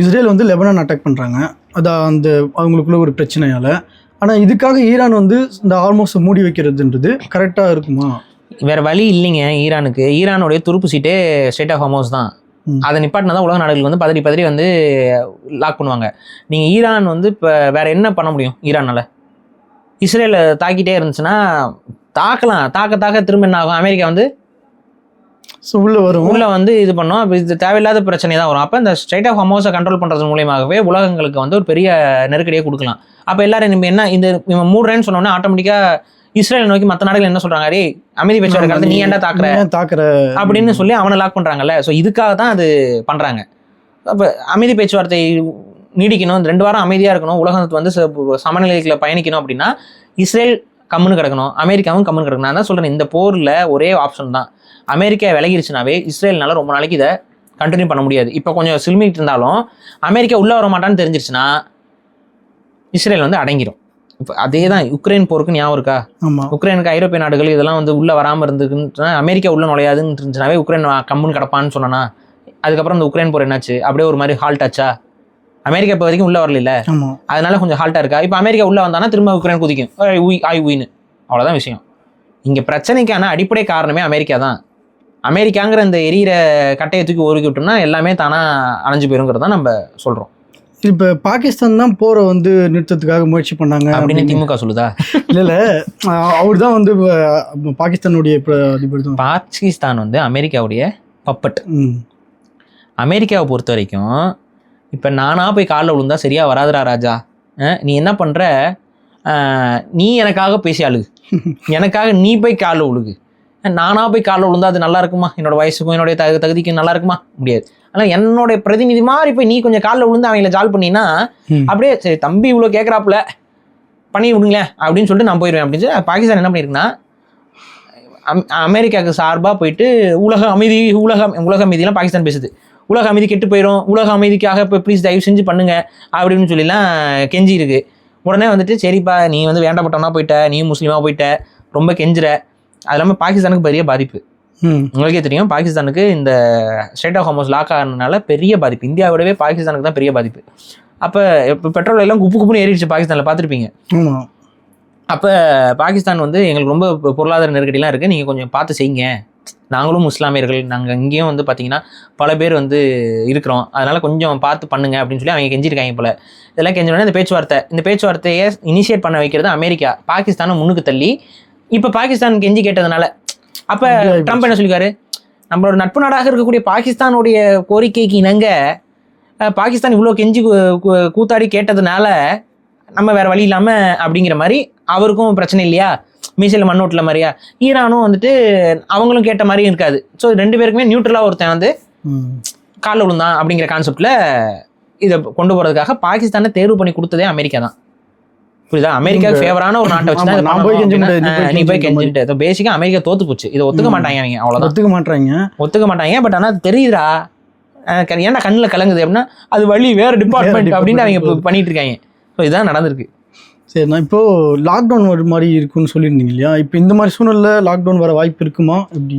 Speaker 1: இஸ்ரேல் வந்து லெபனான் அட்டாக் பண்ணுறாங்க, அதான் அந்த அவங்களுக்குள்ள ஒரு பிரச்சனையால். ஆனால் இதுக்காக ஈரான் வந்து இந்த ஆல்மோஸ்ட் மூடி வைக்கிறதுன்றது கரெக்டாக இருக்குமா?
Speaker 2: வேறு வழி இல்லைங்க ஈரானுக்கு. ஈரானுடைய துருப்பு சீட்டே ஸ்ட்ரெய்ட் ஆஃப் ஹார்மோஸ் தான். அதை நிப்பாட்டினா தான் உலக நாடுகள் வந்து பதறி வந்து லாக் பண்ணுவாங்க. நீங்கள் ஈரான் வந்து இப்போ வேறு என்ன பண்ண முடியும்? ஈரானால் இஸ்ரேலை தாக்கிட்டே இருந்துச்சுன்னா தாக்க திரும்ப என்ன ஆகும்? அமெரிக்கா வந்து உள்ள வந்து இது பண்ணோம். அப்போ இது தேவையில்லாத பிரச்சனை தான் வரும். அப்போ இந்த ஸ்ட்ரெய்ட் ஆஃப் ஹார்மோஸை கண்ட்ரோல் பண்ணுறது மூலியமாகவே உலகங்களுக்கு வந்து ஒரு பெரிய நெருக்கடியை கொடுக்கலாம். அப்போ எல்லாரும் நம்ம என்ன இவன் மூடுறேன்னு சொன்னோன்னா ஆட்டோமேட்டிக்காக இஸ்ரேல் நோக்கி மற்ற நாடுகள் என்ன சொல்கிறாங்க, அரே அமைதி பேச்சுவார்த்தை நீ ஏன்டா தாக்குற அப்படின்னு சொல்லி அவனை லாக் பண்ணுறாங்கல்ல. ஸோ இதுக்காக தான் அது பண்ணுறாங்க. அப்போ அமைதி பேச்சுவார்த்தை நீடிக்கணும், 2 வாரம் அமைதியாக இருக்கணும், உலகத்துக்கு வந்து சமநிலைகளை பயணிக்கணும் அப்படின்னா இஸ்ரேல் கம்முன்னு கிடக்கணும், அமெரிக்காவும் கம்முன்னு கிடக்கணும். நான் தான் சொல்கிறேன், இந்த போரில் ஒரே ஆப்ஷன் தான். அமெரிக்கா விலகிருச்சுனாவே இஸ்ரேல்னால ரொம்ப நாளைக்கு இதை கண்டினியூ பண்ண முடியாது. இப்போ கொஞ்சம் சிலுமிட்டு இருந்தாலும் அமெரிக்கா உள்ளே வர மாட்டான்னு தெரிஞ்சிருச்சுன்னா இஸ்ரேல் வந்து அடங்கிடும். இப்போ அதே தான் யுக்ரைன் போருக்கு ஞாபகம் இருக்கா? உக்ரைனுக்கு ஐரோப்பிய நாடுகள் இதெல்லாம் வந்து உள்ளே வராமல் இருந்துக்குன்னா அமெரிக்கா உள்ளே நுழையாதுன்னு இருந்துச்சுனாவே உக்ரைன் கம்முன்னு கிடப்பான்னு சொன்னா, அதுக்கப்புறம் இந்த உக்ரைன் போர் என்னாச்சு? அப்படியே ஒரு மாதிரி ஹால்ட் ஆச்சா? அமெரிக்கா இப்போ வரைக்கும் உள்ளே வரல, அதனால கொஞ்சம் ஹால்ட்டாக இருக்கா? இப்போ அமெரிக்கா உள்ளே வந்தானா திரும்ப உக்ரைன் குதிக்கும், உயின்னு. அவ்வளோதான் விஷயம். இங்கே பிரச்சனைக்கான அடிப்படை காரணமே அமெரிக்கா தான். அமெரிக்காங்கிற இந்த எரியிற கட்டையை தூக்கி ஒதுக்கி விட்டோம்னா எல்லாமே தானாக அணைஞ்சு போயிருங்கிறது தான் நம்ம சொல்கிறோம்.
Speaker 1: இப்போ பாகிஸ்தான் தான் போரை வந்து நிறுத்தத்துக்காக முயற்சி பண்ணாங்க
Speaker 2: அப்படின்னு திமுக சொல்லுதா?
Speaker 1: இல்லை அவர் தான் வந்து பாகிஸ்தானுடைய அதிபர் தான்.
Speaker 2: பாகிஸ்தான் வந்து அமெரிக்காவுடைய பப்பட். அமெரிக்காவை பொறுத்த வரைக்கும் இப்போ நானாக போய் காலில் விழுந்தா சரியா வராதுரா ராஜா, நீ என்ன பண்ணுற, நீ எனக்காக பேசி அழுகு, எனக்காக நீ போய் காலில் விழுகு, நானாக போய் காலில் விழுந்தா அது நல்லா இருக்குமா, என்னோட வயசுக்கும் என்னுடைய தகுதிக்கும் நல்லா இருக்குமா? முடியாது. ஆனால் என்னுடைய பிரதிநிதி மாதிரி போய் நீ கொஞ்சம் காலில் விழுந்து அவங்கள ஜால் பண்ணினா அப்படியே சரி தம்பி இவ்வளோ கேட்குறாப்புல பண்ணி விடுங்களேன் அப்படின்னு சொல்லிட்டு நான் போயிடுவேன் அப்படின்னு சொல்லி பாகிஸ்தான் என்ன பண்ணியிருக்குன்னா அமெரிக்காவுக்கு சார்பாக போயிட்டு உலக அமைதியெல்லாம் பாகிஸ்தான் பேசுது. உலக அமைதி கெட்டு போயிடும், உலக அமைதிக்காக இப்போ ப்ளீஸ் தயவு செஞ்சு பண்ணுங்க அப்படின்னு சொல்லிலாம் கெஞ்சி இருக்கு. உடனே வந்துட்டு சரிப்பா நீ வந்து வேண்டப்பட்டவனா போயிட்ட, நீ முஸ்லீமாக போயிட்ட, ரொம்ப கெஞ்சுற. அது இல்லாமல் பாகிஸ்தானுக்கு பெரிய பாதிப்பு. உங்களுக்கே தெரியும் பாகிஸ்தானுக்கு இந்த ஸ்ட்ரைட் ஆஃப் ஹார்மஸ் லாக் ஆகிறதுனால பெரிய பாதிப்பு. இந்தியாவோடவே பாகிஸ்தானுக்கு தான் பெரிய பாதிப்பு. அப்போ இப்போ பெட்ரோல் எல்லாம் குப்புன்னு ஏறிடுச்சு பாகிஸ்தானில், பார்த்துருப்பீங்க. அப்போ பாகிஸ்தான் வந்து எங்களுக்கு ரொம்ப பொருளாதார நெருக்கடிலாம் இருக்குது, நீங்கள் கொஞ்சம் பார்த்து செய்யுங்க, நாங்களும் முஸ்லாமியர்கள், நாங்கள் இங்கேயும் வந்து பார்த்தீங்கன்னா பல பேர் வந்து இருக்கிறோம், அதனால் கொஞ்சம் பார்த்து பண்ணுங்க அப்படின்னு சொல்லி அவங்க கெஞ்சிருக்காங்க போல. இதெல்லாம் கெஞ்சோடனே இந்த பேச்சுவார்த்தையை இனிஷியேட் பண்ண வைக்கிறது அமெரிக்கா, பாகிஸ்தானை முன்னுக்கு தள்ளி. இப்போ பாகிஸ்தான் கெஞ்சி கேட்டதுனால அப்போ ட்ரம்ப் என்ன சொல்லிக்காரு, நம்மளோட நட்பு நாடாக இருக்கக்கூடிய பாகிஸ்தானுடைய கோரிக்கைக்கு இணங்க பாகிஸ்தான் இவ்வளோ கெஞ்சி கூத்தாடி கேட்டதுனால நம்ம வேற வழி இல்லாமல் அப்படிங்கிற மாதிரி அவருக்கும் பிரச்சனை இல்லையா, மீசையில் மண்ணோட்டில் மாதிரியா. ஈரானும் வந்துட்டு அவங்களும் கேட்ட மாதிரியும் இருக்காது. ஸோ 2 பேருக்குமே நியூட்ரலாக ஒருத்தன் வந்து காலில் விழுந்தான் அப்படிங்கிற கான்செப்டில் இதை கொண்டு போகிறதுக்காக பாகிஸ்தானை தேர்வு பண்ணி கொடுத்ததே அமெரிக்கா தான். புரியுதா? அமெரிக்காவுக்கு ஃபேவரான ஒரு நாட்டை வச்சு நீ போய் கெஞ்சிட்டு பேசிக்கா அமெரிக்கா தோத்து போச்சு. இதை ஒத்துக்க மாட்டாங்க அவங்க, அவ்வளோதான் ஒத்துக்க மாட்டாங்க. பட் ஆனால் தெரியுதா ஏன்னா கண்ணில் கலங்குது அப்படின்னா அது வழி வேறு டிபார்ட்மெண்ட் அப்படின்னு அவங்க பண்ணிட்டு இருக்காங்க. ஸோ இதுதான் நடந்திருக்கு.
Speaker 1: சரி, நான் இப்போ லாக்டவுன் வர மாதிரி இருக்குன்னு சொல்லியிருந்தீங்க இல்லையா, இப்போ இந்த மாதிரி சூழ்நிலை லாக்டவுன் வர வாய்ப்பு இருக்குமா? எப்படி?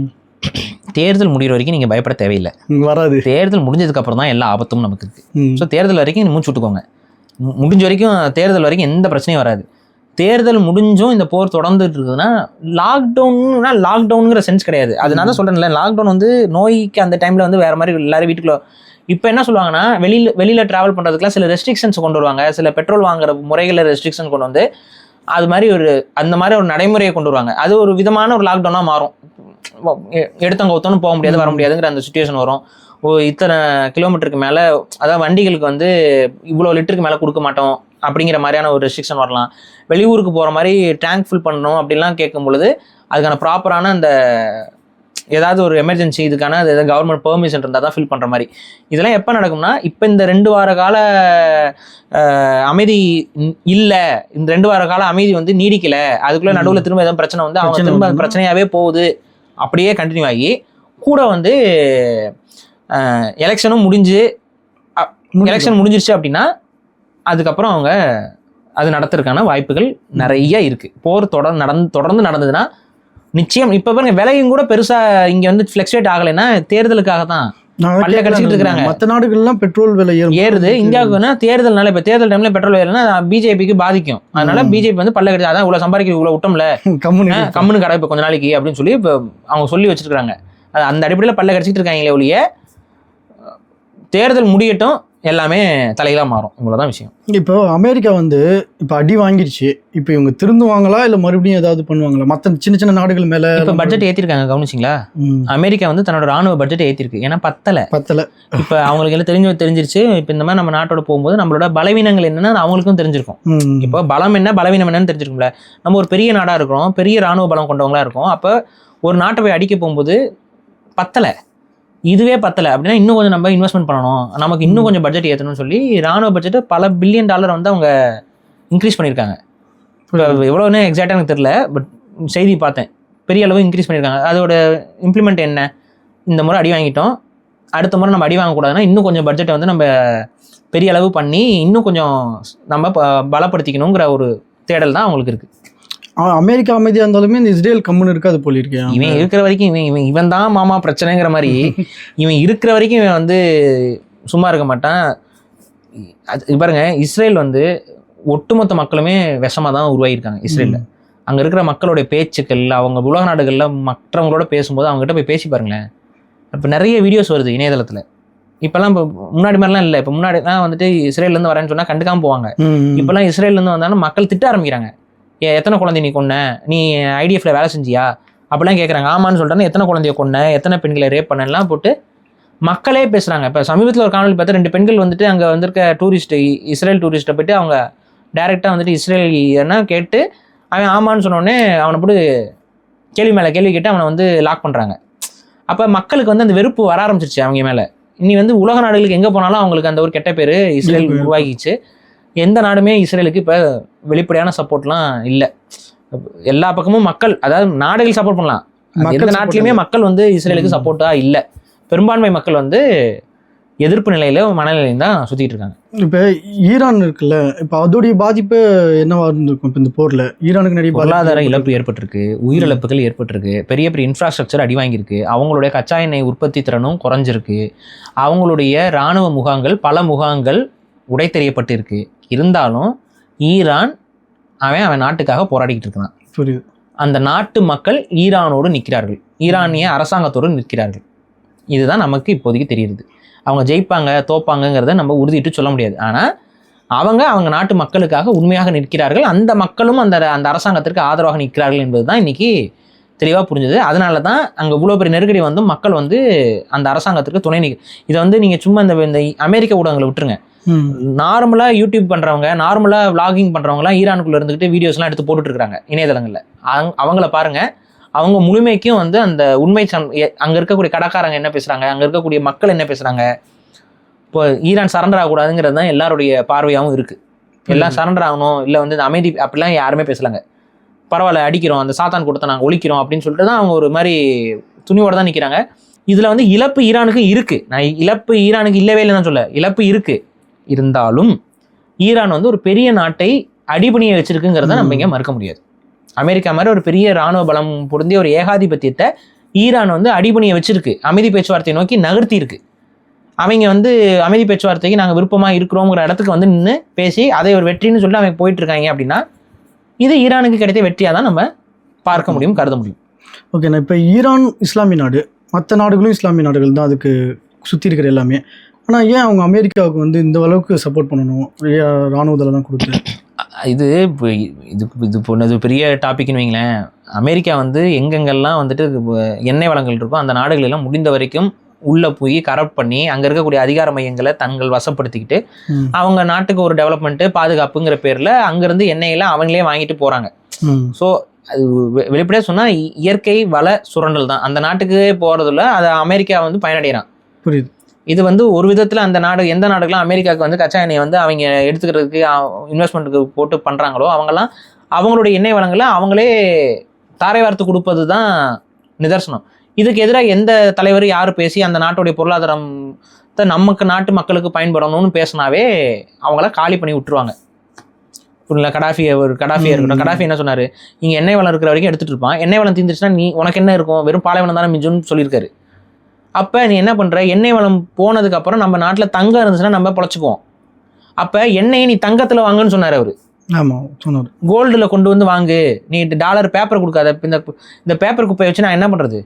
Speaker 2: தேர்தல் முடிகிற வரைக்கும் நீங்கள் பயப்பட தேவையில்லை, வராது. தேர்தல் முடிஞ்சதுக்கு அப்புறம் தான் எல்லா ஆபத்தும் நமக்கு இருக்குது. ஸோ தேர்தல் வரைக்கும் மூச்சு விட்டுக்கோங்க. முடிஞ்ச வரைக்கும் தேர்தல் வரைக்கும் எந்த பிரச்சனையும் வராது. தேர்தல் முடிஞ்சும் இந்த போர் தொடர்ந்துட்டு இருக்குதுன்னா லாக்டவுனுங்கிற சென்ஸ் கிடையாது. அது நான் தான் சொல்கிறேன்ல, லாக்டவுன் வந்து நோய்க்கு அந்த டைமில் வந்து வேறு மாதிரி எல்லாரும் வீட்டுக்குள்ள. இப்போ என்ன சொல்லுவாங்கன்னா வெளியில் ட்ராவல் பண்ணுறதுக்குலாம் சில ரெஸ்ட்ரிக்ஷன்ஸ் கொண்டு வருவாங்க, சில பெட்ரோல் வாங்குற முறைகளில் ரெஸ்ட்ரிக்ஷன் கொண்டு வந்து அது மாதிரி அந்த மாதிரி ஒரு நடைமுறையை கொண்டு வருவாங்க. அது ஒரு விதமான ஒரு லாக்டவுனாக மாறும். எடுத்தவங்க ஒத்தனும் போக முடியாது வர முடியாதுங்கிற அந்த சுச்சுவேஷன் வரும். இத்தனை கிலோமீட்டருக்கு மேலே, அதாவது வண்டிகளுக்கு வந்து இவ்வளோ லிட்டருக்கு மேலே கொடுக்க மாட்டோம் அப்படிங்கிற மாதிரியான ஒரு ரெஸ்ட்ரிக்ஷன் வரலாம். வெளியூருக்கு போகிற மாதிரி டேங்க் ஃபில் பண்ணணும் அப்படிலாம் கேட்கும் பொழுது அதுக்கான ப்ராப்பரான அந்த ஏதாவது ஒரு எமர்ஜென்சி இதுக்கான அது ஏதாவது கவர்மெண்ட் பெர்மிஷன் இருந்தால் தான் ஃபில் பண்ணுற மாதிரி. இதெல்லாம் எப்போ நடக்கும்னா இப்போ இந்த 2 வார கால அமைதி இல்லை, இந்த 2 வார கால அமைதி வந்து நீடிக்கலை, அதுக்குள்ளே நடுவில் திரும்ப எதுவும் பிரச்சனை வந்து அவங்க திரும்ப பிரச்சனையாகவே போகுது, அப்படியே கண்டினியூ ஆகி கூட வந்து எலெக்ஷன் முடிஞ்சிருச்சு அப்படின்னா அதுக்கப்புறம் அவங்க அது நடத்துறதுக்கான வாய்ப்புகள் நிறைய இருக்குது. போர் தொடர்ந்து நடந்ததுன்னா நிச்சயம். இப்போ பாருங்க விலையும் கூட பெருசா இங்க வந்து ஃபிளக்சுவேட் ஆகலைன்னா தேர்தலுக்காக தான் பல்ல கடிச்சிட்டு இருக்காங்க.
Speaker 1: மற்ற நாடுகள்லாம் பெட்ரோல் விலை
Speaker 2: ஏறுது, இந்தியாவுக்குன்னா தேர்தல்னால இப்போ தேர்தல் டைம்ல பெட்ரோல் ஏறுனா பிஜேபிக்கு பாதிக்கும். அதனால பிஜேபி வந்து பல்ல கடிச்சு அதான் இவ்வளவு சம்பாதிக்க இவ்வளவு விட்டோம்ல கம்முன்னு கடை இப்போ கொஞ்ச நாளைக்கு அப்படின்னு சொல்லி இப்போ அவங்க சொல்லி வச்சிருக்காங்க. அந்த அடிப்படையில் பல்ல கடிச்சிட்டு இருக்காங்களே ஒழிய தேர்தல் முடியட்டும் எல்லாமே தலைகளாக மாறும். இவ்வளோதான் விஷயம்.
Speaker 1: இப்போ அமெரிக்கா வந்து இப்போ அடி வாங்கிடுச்சு, இப்போ இவங்க திருந்துவாங்களா இல்லை மறுபடியும் ஏதாவது பண்ணுவாங்களா? மற்ற சின்ன நாடுகள் மேலே
Speaker 2: இப்போ பட்ஜெட் ஏற்றிருக்காங்க, கவனிச்சிங்களா? அமெரிக்கா வந்து தன்னோட ராணுவ பட்ஜெட் ஏற்றிருக்கு. ஏன்னா பத்தலை. இப்போ அவங்களுக்கு எல்லாம் தெரிஞ்சிருச்சு. இப்போ இந்த மாதிரி நம்ம நாட்டோட போகும்போது நம்மளோட பலவீனங்கள் என்னென்னு அவங்களுக்கும் தெரிஞ்சிருக்கும். இப்போ பலம் என்ன பலவீனம் என்னன்னு தெரிஞ்சிருக்கும்ல. நம்ம ஒரு பெரிய நாடாக இருக்கிறோம், பெரிய ராணுவ பலம் கொண்டவங்களா இருக்கும். அப்போ ஒரு நாட்டை போய் அடிக்க போகும்போது பத்தலை, இதுவே பத்தலை அப்படின்னா இன்னும் கொஞ்சம் நம்ம இன்வெஸ்ட்மெண்ட் பண்ணணும், நமக்கு இன்னும் கொஞ்சம் பட்ஜெட் ஏற்றணும்னு சொல்லி ராணுவ பட்ஜெட்டை பல பில்லியன் டாலர் வந்து அவங்க இன்க்ரீஸ் பண்ணியிருக்காங்க. இப்போ எவ்வளோன்னு எக்ஸாக்டாக எனக்கு தெரியல, பட் செய்தி பார்த்தேன், பெரிய அளவு இன்க்ரீஸ் பண்ணியிருக்காங்க. அதோட இம்ப்ளிமெண்ட் என்ன, இந்த முறை அடி வாங்கிட்டோம், அடுத்த முறை நம்ம அடி வாங்கக்கூடாதுன்னா இன்னும் கொஞ்சம் பட்ஜெட்டை வந்து நம்ம பெரிய அளவு பண்ணி இன்னும் கொஞ்சம் நம்ம பலப்படுத்திக்கணுங்கிற ஒரு தேடல் தான் அவங்களுக்கு இருக்குது.
Speaker 1: அமெரிக்கா அமைதியாக இருந்தாலுமே இந்த இஸ்ரேல் கம்முன்னு இருக்காது போல இருக்கேன்.
Speaker 2: இவன் இருக்கிற வரைக்கும் இவன் தான் மாமா பிரச்சனைங்கிற மாதிரி இவன் இருக்கிற வரைக்கும் இவன் வந்து சும்மா இருக்க மாட்டான். அது பாருங்க, இஸ்ரேல் வந்து ஒட்டுமொத்த மக்களுமே விஷமாக தான் உருவாகியிருக்காங்க இஸ்ரேலில். அங்கே இருக்கிற மக்களுடைய பேச்சுக்கள், அவங்க உலக நாடுகளில் மற்றவங்களோட பேசும்போது அவங்ககிட்ட போய் பேசி பாருங்களேன். இப்போ நிறைய வீடியோஸ் வருது இணையதளத்தில், இப்போல்லாம் இப்போ முன்னாடி மாதிரிலாம் இல்லை. இப்போ முன்னாடிலாம் வந்துட்டு இஸ்ரேல்லேருந்து வரேன்னு சொன்னால் கண்டுக்காமல் போவாங்க. இப்போல்லாம் இஸ்ரேல்லேருந்து வந்தாலும் மக்கள் திட்ட ஆரம்பிக்கிறாங்க. எத்தனை குழந்தை நீ கொன்ன, நீ ஐடிஎஃப்ல வேலை செஞ்சியா அப்படிலாம் கேட்குறாங்க. ஆமான்னு சொல்லிட்டாங்க. எத்தனை குழந்தைய கொன்ன, எத்தனை பெண்களை ரேப் பண்ணலாம் போட்டு மக்களே பேசுகிறாங்க. இப்போ சமீபத்தில் ஒரு காணொலி பார்த்தா 2 பெண்கள் வந்துட்டு அங்கே வந்திருக்க இஸ்ரேல் டூரிஸ்ட்டை போயிட்டு அவங்க டைரெக்டாக வந்துட்டு இஸ்ரேல் என்ன கேட்டு அவன் ஆமான்னு சொன்னோடனே அவனை போட்டு கேள்வி மேலே கேள்வி கேட்டு அவனை வந்து லாக் பண்ணுறாங்க. அப்போ மக்களுக்கு வந்து அந்த வெறுப்பு வர ஆரம்பிச்சிருச்சு அவங்க மேலே. இனி வந்து உலக நாடுகளுக்கு எங்கே போனாலும் அவங்களுக்கு அந்த ஒரு கெட்ட பேர் இஸ்ரேல் உருவாகிச்சு. எந்த நாடுமே இஸ்ரேலுக்கு இப்போ வெளிப்படையான சப்போர்ட்லாம் இல்லை. எல்லா பக்கமும் மக்கள், அதாவது நாடுகள் சப்போர்ட் பண்ணலாம், எந்த நாட்டிலையுமே மக்கள் வந்து இஸ்ரேலுக்கு சப்போர்ட்டாக இல்லை. பெரும்பான்மை மக்கள் வந்து எதிர்ப்பு நிலையில மனநிலையும் தான் சுற்றிட்டு இருக்காங்க.
Speaker 1: இப்போ ஈரான் இருக்குல்ல, இப்போ அதோடைய பாதிப்பு என்னவா இருந்திருக்கும்? இப்போ இந்த போரில் ஈரானுக்கு நிறைய
Speaker 2: பொருளாதார இழப்பு ஏற்பட்டிருக்கு, உயிரிழப்புகள் ஏற்பட்டிருக்கு, பெரிய பெரிய இன்ஃப்ராஸ்ட்ரக்சர் அடி வாங்கியிருக்கு, அவங்களுடைய கச்சா எண்ணெய் உற்பத்தி திறனும் குறைஞ்சிருக்கு, அவங்களுடைய இராணுவ முகாம்கள் பல முகாம்கள் உடைத்தெறியப்பட்டிருக்கு. இருந்தாலும் ஈரான் அவன் நாட்டுக்காக போராடிக்கிட்டு இருக்கான்.
Speaker 1: புரியுது.
Speaker 2: அந்த நாட்டு மக்கள் ஈரானோடு நிற்கிறார்கள், ஈரானிய அரசாங்கத்தோடு நிற்கிறார்கள். இதுதான் நமக்கு இப்போதைக்கு தெரியுது. அவங்க ஜெயிப்பாங்க தோப்பாங்கங்கிறத நம்ம உறுதிட்டு சொல்ல முடியாது. ஆனால் அவங்க நாட்டு மக்களுக்காக உண்மையாக நிற்கிறார்கள். அந்த மக்களும் அந்த அரசாங்கத்திற்கு ஆதரவாக நிற்கிறார்கள் என்பது தான் இன்னைக்கு தெளிவாக புரிஞ்சுது. அதனால தான் அங்கே இவ்வளோ பெரிய நெருக்கடி வந்து மக்கள் வந்து அந்த அரசாங்கத்திற்கு துணை இதை வந்து நீங்கள் சும்மா இந்த அமெரிக்க ஊடகங்களை விட்டுருங்க. நார்மலாக யூடியூப் பண்ணுறவங்க, நார்மலாக விளாகிங் பண்ணுறவங்களாம் ஈரானுக்குள்ளே இருந்துக்கிட்டு வீடியோஸ்லாம் எடுத்து போட்டுட்டு இருக்காங்க இணையதளங்களில். அவங்கள பாருங்கள், அவங்க முழுமைக்கும் வந்து அந்த உண்மை அங்கே இருக்கக்கூடிய கடைக்காரங்க என்ன பேசுகிறாங்க, அங்கே இருக்கக்கூடிய மக்கள் என்ன பேசுகிறாங்க. இப்போ ஈரான் சரண்டர் ஆகக்கூடாதுங்கிறது தான் எல்லாருடைய பார்வையாகவும் இருக்குது. எல்லாம் சரண்டர் ஆகணும், இல்லை வந்து இந்த அமைதி அப்படிலாம் யாருமே பேசலாங்க. பரவாயில்ல, அடிக்கிறோம், அந்த சாத்தான் கொடுத்த நாங்கள் ஒழிக்கிறோம் அப்படின்னு சொல்லிட்டு தான் அவங்க ஒரு மாதிரி துணியோடு தான் நிற்கிறாங்க. இதில் வந்து இழப்பு ஈரானுக்கு இருக்குது. நான் இழப்பு ஈரானுக்கு இல்லவே இல்லைன்னு சொல்ல, இழப்பு இருக்குது. இருந்தாலும் ஈரான் வந்து ஒரு பெரிய நாட்டை அடிபணியை வச்சிருக்குங்கிறத நம்ம இங்கே மறுக்க முடியாது. அமெரிக்கா மாதிரி ஒரு பெரிய இராணுவ பலம் பொருந்திய ஒரு ஏகாதிபத்தியத்தை ஈரான் வந்து அடிபணியை வச்சிருக்கு, அமைதி பேச்சுவார்த்தையை நோக்கி நகர்த்தி இருக்கு. அவங்க வந்து அமைதி பேச்சுவார்த்தைக்கு நாங்கள் விருப்பமாக இருக்கிறோங்கிற இடத்துக்கு வந்து நின்று பேசி அதை ஒரு வெற்றின்னு சொல்லிட்டு அவங்க போயிட்டு இருக்காங்க. அப்படின்னா இது ஈரானுக்கு கிடைத்த வெற்றியாக தான் நம்ம பார்க்க முடியும், கருத முடியும்.
Speaker 1: ஓகேண்ணா, இப்போ ஈரான் இஸ்லாமிய நாடு, மற்ற நாடுகளும் இஸ்லாமிய நாடுகள் தான் அதுக்கு சுற்றி இருக்கிற எல்லாமே. ஆனால் ஏன் அவங்க அமெரிக்காவுக்கு வந்து இந்த அளவுக்கு சப்போர்ட் பண்ணணும், இராணுவத்தில் தான் கொடுத்து?
Speaker 2: இது இது பெரிய டாபிக்னு வைங்களேன். அமெரிக்கா வந்து எங்கெங்கெல்லாம் வந்துட்டு எண்ணெய் வளங்கள் இருக்கோ அந்த நாடுகளெல்லாம் முடிந்த வரைக்கும் உள்ளே போய் கரப்ட் பண்ணி அங்கே இருக்கக்கூடிய அதிகார மையங்களை தங்கள் வசப்படுத்திக்கிட்டு அவங்க நாட்டுக்கு ஒரு டெவலப்மெண்ட்டு பாதுகாப்புங்கிற பேரில் அங்கேருந்து எண்ணெயெல்லாம் அவங்களே வாங்கிட்டு போகிறாங்க. ஸோ அது வெளிப்படையாக சொன்னால் இயற்கை வள சுரண்டல் தான். அந்த நாட்டுக்கு போகிறதுல அதை அமெரிக்கா வந்து பயனடைகிறான்.
Speaker 1: புரியுது.
Speaker 2: இது வந்து ஒரு விதத்தில் அந்த நாடு, எந்த நாடுகள்லாம் அமெரிக்காவுக்கு வந்து கச்சா எண்ணெயை வந்து அவங்க எடுத்துக்கிறதுக்கு இன்வெஸ்ட்மெண்ட்டுக்கு போட்டு பண்ணுறாங்களோ அவங்கெல்லாம் அவங்களுடைய எண்ணெய் வளங்களை அவங்களே தாரை வார்த்து கொடுப்பது தான் நிதர்சனம். இதுக்கு எதிராக எந்த தலைவர் யார் பேசி அந்த நாட்டுடைய பொருளாதாரத்தை நமக்கு நாட்டு மக்களுக்கு பயன்படணும்னு பேசினாவே அவங்கள காலி பண்ணி விட்டுருவாங்க. புரியல? கடாஃபியா இருக்கட்டும், கடாஃபி என்ன சொன்னார், இங்கே எண்ணெய் வளம் இருக்கிற வரைக்கும் எடுத்துகிட்டு இருப்பான், எண்ணெய் வளம் தீர்ந்துச்சுன்னா நீ உனக்கு என்ன இருக்கும், வெறும் பாலைவனம் தானே மிஞ்சுன்னு சொல்லியிருக்காரு. அப்போ நீ என்ன பண்ணுற, எண்ணெய் வளம் போனதுக்கப்புறம் நம்ம நாட்டில் தங்கம் இருந்துச்சுன்னா நம்ம பொழைச்சிக்குவோம். அப்போ எண்ணெயை நீ தங்கத்தில் வாங்குன்னு சொன்னார் அவர்.
Speaker 1: ஆமாம் சொன்னார்.
Speaker 2: கோல்டில் கொண்டு வந்து வாங்கு, நீ டாலர் பேப்பர் கொடுக்காத, இந்த பேப்பர் குப்பையை வச்சு நான் என்ன பண்ணுறது,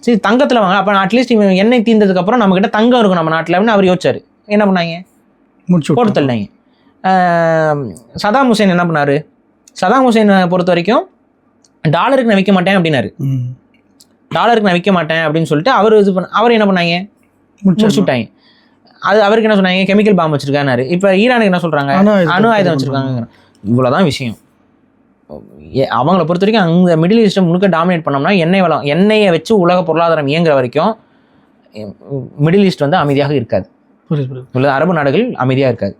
Speaker 2: சரி தங்கத்தில் வாங்க. அப்போ அட்லீஸ்ட் எண்ணெய் தீர்ந்ததுக்கப்புறம் நம்மக்கிட்ட தங்கம் இருக்கும் நம்ம நாட்டில் அப்படின்னு அவர் யோசிச்சார். என்ன பண்ணாங்க, போட்டு தள்ளினாங்க. சதாம் ஹுசேன் என்ன பண்ணார், சதாம் ஹுசேனை பொறுத்த வரைக்கும் டாலருக்கு நான் விற்க மாட்டேன் அப்படின்னாரு. டாலருக்கு நான் விற்க மாட்டேன் அப்படின்னு சொல்லிட்டு அவர் என்ன பண்ணாங்க, முடிச்சு விட்டாங்க. அது அவருக்கு என்ன சொன்னாங்க, கெமிக்கல் பாம்பு வச்சிருக்காரு. இப்போ ஈரானுக்கு என்ன சொல்கிறாங்க, அணு ஆயுதம் வச்சுருக்காங்க. இவ்வளோதான் விஷயம். அவங்கள பொறுத்த வரைக்கும் அங்கே மிடில் ஈஸ்ட்டை முழுக்க டாமினேட் பண்ணோம்னா எண்ணெய் வளம், எண்ணெயை வச்சு உலக பொருளாதாரம் இயங்குற வரைக்கும் மிடில் ஈஸ்ட் வந்து அமைதியாக இருக்காது. உள்ள அரபு நாடுகள் அமைதியாக இருக்காது.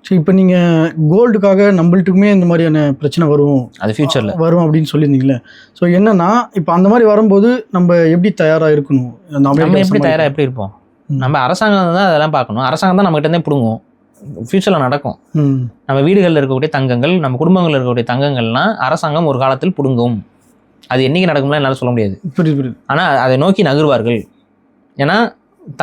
Speaker 1: சரி, இப்போ நீங்கள் கோல்டுக்காக நம்மள்ட்டுக்குமே இந்த மாதிரியான பிரச்சனை வரும், அது ஃபியூச்சரில் வரும் அப்படின்னு சொல்லியிருந்தீங்களே. ஸோ என்னன்னா இப்போ அந்த மாதிரி வரும்போது நம்ம எப்படி தயாராக இருக்கணும்,
Speaker 2: நம்ம எப்படி தயாராக எப்படி இருப்போம், நம்ம அரசாங்கம் தான் அதெல்லாம் பார்க்கணும். அரசாங்கம் தான் நம்மகிட்ட இருந்தே பிடுங்கும், ஃபியூச்சரில் நடக்கும். நம்ம வீடுகளில் இருக்கக்கூடிய தங்கங்கள், நம்ம குடும்பங்களில் இருக்கக்கூடிய தங்கங்கள்லாம் அரசாங்கம் ஒரு காலத்தில் பிடுங்கும். அது என்றைக்கு நடக்கும்லாம் என்னால் சொல்ல முடியாது. புரியுது. ஆனால் அதை நோக்கி நகர்வார்கள். ஏன்னா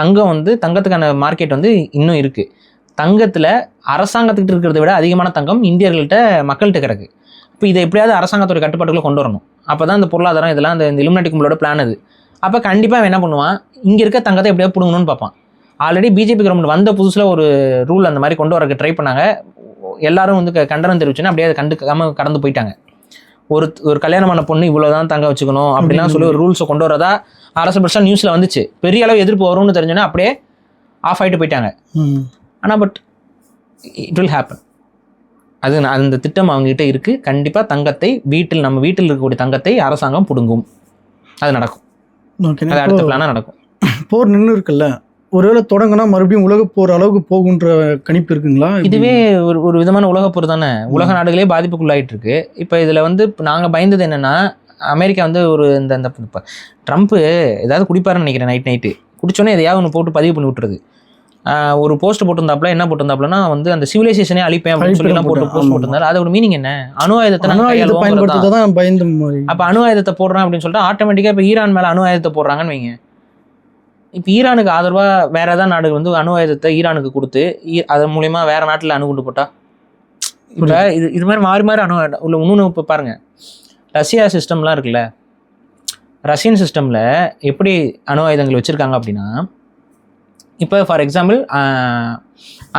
Speaker 2: தங்கம் வந்து, தங்கத்துக்கான மார்க்கெட் வந்து இன்னும் இருக்குது. தங்கத்தில் அரசாங்கத்துக்கிட்ட இருக்கிறத விட அதிகமான தங்கம் இந்தியர்கள்ட்ட மக்கள்கிட்ட கிடக்கு. இப்போ இதை எப்படியாவது அரசாங்கத்தோட கட்டுப்பாட்டுக்குள்ளே கொண்டு வரணும். அப்போ தான் இந்த பொருளாதாரம் இதெல்லாம் இந்த இலுமினாட்டி கும்பலோட பிளான் அது. அப்போ கண்டிப்பாக அவன் என்ன பண்ணுவான், இங்கே இருக்க தங்கத்தை எப்படியாவது பிடுங்கணும்னு பார்ப்பான். ஆல்ரெடி பிஜேபி கவர்மெண்ட் வந்த புதுசில் ஒரு ரூல் அந்த மாதிரி கொண்டு வரக்கு ட்ரை பண்ணாங்க. எல்லாரும் வந்து கண்டனம் தெரிவிச்சுன்னா அப்படியே அதை கண்டுக்காம கடந்து போயிட்டாங்க. ஒரு கல்யாணமான பொண்ணு இவ்வளோதான் தங்க வச்சுக்கணும் அப்படிலாம் சொல்லி ஒரு ரூல்ஸை கொண்டு வரதா அரசு பெருசாக நியூஸில் வந்துச்சு. பெரிய அளவு எதிர்ப்பு வரும்னு தெரிஞ்சோன்னா அப்படியே ஆஃப் ஆகிட்டு போயிட்டாங்க. ஆனால் பட் இட் வில் ஹேப்பன். அது அந்த திட்டம் அவங்ககிட்ட இருக்குது. கண்டிப்பாக தங்கத்தை நம்ம வீட்டில் இருக்கக்கூடிய தங்கத்தை அரசாங்கம் பிடுங்கும். அது நடக்கும். அது அடுத்த பிளானாக நடக்கும்.
Speaker 1: போர் நின்று இருக்குல்ல, ஒருவேளை தொடங்கினா மறுபடியும் உலக போர் அளவுக்கு போகுன்ற கணிப்பு இருக்குங்களா? இதுவே
Speaker 2: ஒரு விதமான உலக போர் தானே. உலக நாடுகளே பாதிப்புக்குள்ளாயிட்டு இருக்கு. இப்போ இதில் வந்து நாங்கள் பயந்தது என்னென்னா, அமெரிக்கா வந்து ஒரு இந்த ட்ரம்ப்பு ஏதாவது குடிப்பாருன்னு நினைக்கிறேன். நைட்டு குடிச்சோன்னே எதையாவது ஒன்று போட்டு பதிவு பண்ணி விட்டுறது. ஒரு போஸ்ட் போட்டிருந்தாப்புல, என்ன போட்டிருந்தாப்புலன்னா வந்து அந்த சிவிலைசேஷனே அழிப்பேன் அப்படின்னு சொல்லி போட்டு போஸ்ட் போட்டிருந்தாரு. அதோட மீனிங் என்ன? அணு ஆயுதத்தை
Speaker 1: பயன்படுத்துறதான் பயந்து.
Speaker 2: அப்போ அணு ஆயுதத்தை போடுறேன் அப்படின்னு சொல்லிட்டு ஆட்டோமேட்டிக்காக இப்போ ஈரான் மேலே அணு ஆயுதத்தை போடுறாங்கன்னு வைங்க. இப்போ ஈரானுக்கு ஆதரவாக வேறு ஏதாவது நாடு வந்து அணு ஆயுதத்தை ஈரானுக்கு கொடுத்து அதன் மூலயமா வேறு நாட்டில் அணு குண்டு போட்டா இப்போ இது மாதிரி மாறி மாறி அணு உள்ள இன்னொன்று. இப்போ பாருங்கள், ரஷ்யா சிஸ்டம்லாம் இருக்குல்ல, ரஷ்யன் சிஸ்டமில் எப்படி அணு ஆயுதங்கள் வச்சுருக்காங்க அப்படின்னா, இப்போ ஃபார் எக்ஸாம்பிள்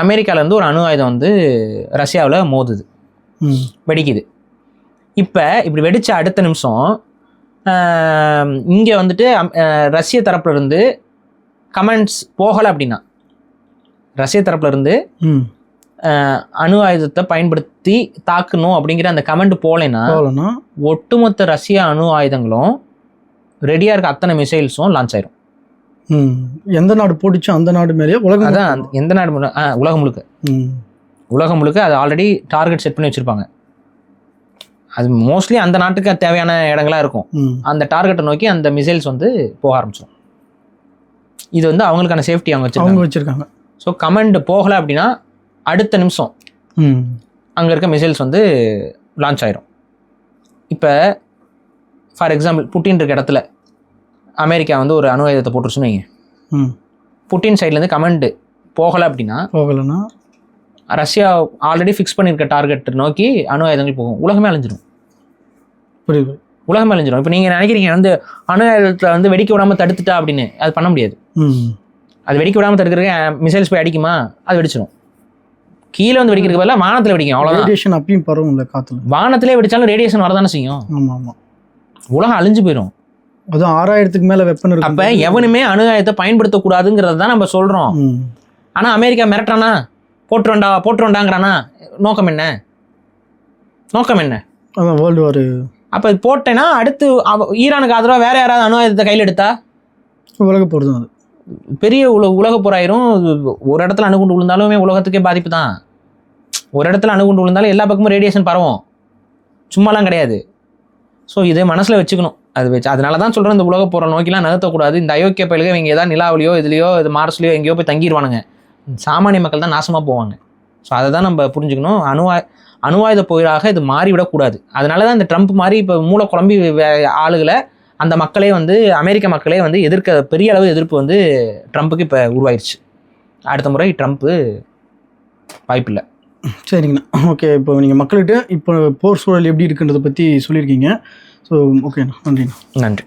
Speaker 2: அமெரிக்காவிலேருந்து ஒரு அணு ஆயுதம் வந்து ரஷ்யாவில் மோதுது, வெடிக்குது. இப்போ இப்படி வெடித்த அடுத்த நிமிஷம் இங்கே வந்துட்டு ரஷ்ய தரப்புலேருந்து கமெண்ட்ஸ் போகலை அப்படின்னா, ரஷ்ய தரப்புலேருந்து அணு ஆயுதத்தை பயன்படுத்தி தாக்கணும் அப்படிங்கிற அந்த கமெண்ட் போகலைன்னா ஒட்டுமொத்த ரஷ்ய அணு ஆயுதங்களும் ரெடியாக இருக்க அத்தனை மிசைல்ஸும் லான்ச் ஆயிரும்.
Speaker 1: எந்த நாடு போட்டுச்சோ அந்த நாடு மேலேயே உலகம்,
Speaker 2: அதான் எந்த நாடு உலகம் முழுக்க அது ஆல்ரெடி டார்கெட் செட் பண்ணி வச்சுருப்பாங்க. அது மோஸ்ட்லி அந்த நாட்டுக்கு தேவையான இடங்களா இருக்கும். அந்த டார்கெட்டை நோக்கி அந்த மிசைல்ஸ் வந்து போக ஆரம்பிச்சிடும். இது வந்து அவங்களுக்கான சேஃப்டி அவங்க வச்சுருக்காங்க. ஸோ கமெண்ட் போகலை அப்படின்னா அடுத்த நிமிஷம் அங்கே இருக்க மிசைல்ஸ் வந்து லான்ச் ஆயிரும். இப்போ ஃபார் எக்ஸாம்பிள் புட்டின் இருக்க இடத்துல அமெரிக்கா வந்து ஒரு அணு ஆயுதத்தை போட்டுருச்சுன்னு வைங்க. புட்டின் சைட்லேருந்து கமெண்ட் போகலை அப்படின்னா ரஷ்யா ஆல்ரெடி ஃபிக்ஸ் பண்ணியிருக்க டார்கெட் நோக்கி அணு ஆயுதங்கள் போகும். உலகமே அழிஞ்சிடும்.
Speaker 1: புரியுது,
Speaker 2: உலகமே அழிஞ்சிடும். இப்போ நீங்கள் நினைக்கிறீங்க வந்து அணு ஆயுதத்தை வந்து வெடிக்க விடாமல் தடுத்துட்டா அப்படின்னு. அது பண்ண முடியாது. அது வெடிக்க விடாமல் தடுக்கிறதுக்கு மிசைல்ஸ் போய் அடிக்குமா? அது வெடிச்சிடும். கீழே வந்து வெடிக்கிறதுக்கு பதிலாக வானத்தில் வெடிக்கும். அவ்வளோதான்.
Speaker 1: ரேடியேஷன் அப்பயும் பரவும் இல்லை காற்றுல.
Speaker 2: வானத்திலே வெடிச்சாலும் ரேடியேஷன் வரதானே செய்யும்.
Speaker 1: ஆமாம்,
Speaker 2: உலகம் அழிஞ்சு போயிடும்.
Speaker 1: அதுவும் 6000க்கு மேலே வெப்பன் இருக்கு.
Speaker 2: அப்போ எவனுமே அணு ஆயுதத்தை பயன்படுத்தக்கூடாதுங்கிறத தான் நம்ம சொல்கிறோம். ஆனால் அமெரிக்கா மிரட்டானா, போட்டுருண்டாங்கிறானா? நோக்கம் என்ன?
Speaker 1: அதான் வேர்ல்டு வார்.
Speaker 2: அப்போ போட்டேன்னா அடுத்து ஈரானுக்கு ஆதரவாக வேற யாராவது அணு ஆயுதத்தை கையில் எடுத்தா
Speaker 1: உலக போர் தான். அது
Speaker 2: பெரிய உலக போராயிரும். ஒரு இடத்துல அணுகுண்டு விழுந்தாலுமே உலகத்துக்கே பாதிப்பு தான். ஒரு இடத்துல அணுகுண்டு விழுந்தாலும் எல்லா பக்கமும் ரேடியேஷன் பரவும், சும்மாலாம் கிடையாது. ஸோ இதை மனசில் வச்சுக்கணும். அதனால தான் சொல்கிறேன், இந்த உலக போரை நோக்கிலாம் நகர்த்தக்கூடாது. இந்த அயோக்கிய பயிலுக இவங்க ஏதாவது நிலாவிலையோ இதுலையோ இது மார்ஸ்லையோ எங்கேயோ போய் தங்கிடுவானுங்க. சாமானிய மக்கள் தான் நாசமாக போவாங்க. ஸோ அதை தான் நம்ம புரிஞ்சுக்கணும். அணுவாயுத போராக இது மாறிவிடக்கூடாது. அதனால தான் இந்த ட்ரம்ப் மாதிரி இப்போ மூளை குழம்பி ஆளுகளை அந்த மக்களே வந்து அமெரிக்க மக்களே வந்து பெரிய அளவு எதிர்ப்பு வந்து ட்ரம்ப்புக்கு இப்போ உருவாயிருச்சு. அடுத்த முறை ட்ரம்ப்பு வாய்ப்பில்லை.
Speaker 1: சரிங்கண்ணா, ஓகே. இப்போ நீங்கள் மக்கள்கிட்ட இப்போ போர் சூழல் எப்படி இருக்குன்றதை பற்றி சொல்லியிருக்கீங்க. ஸோ ஓகேண்ணா, நன்றிண்ணா.
Speaker 2: நன்றி.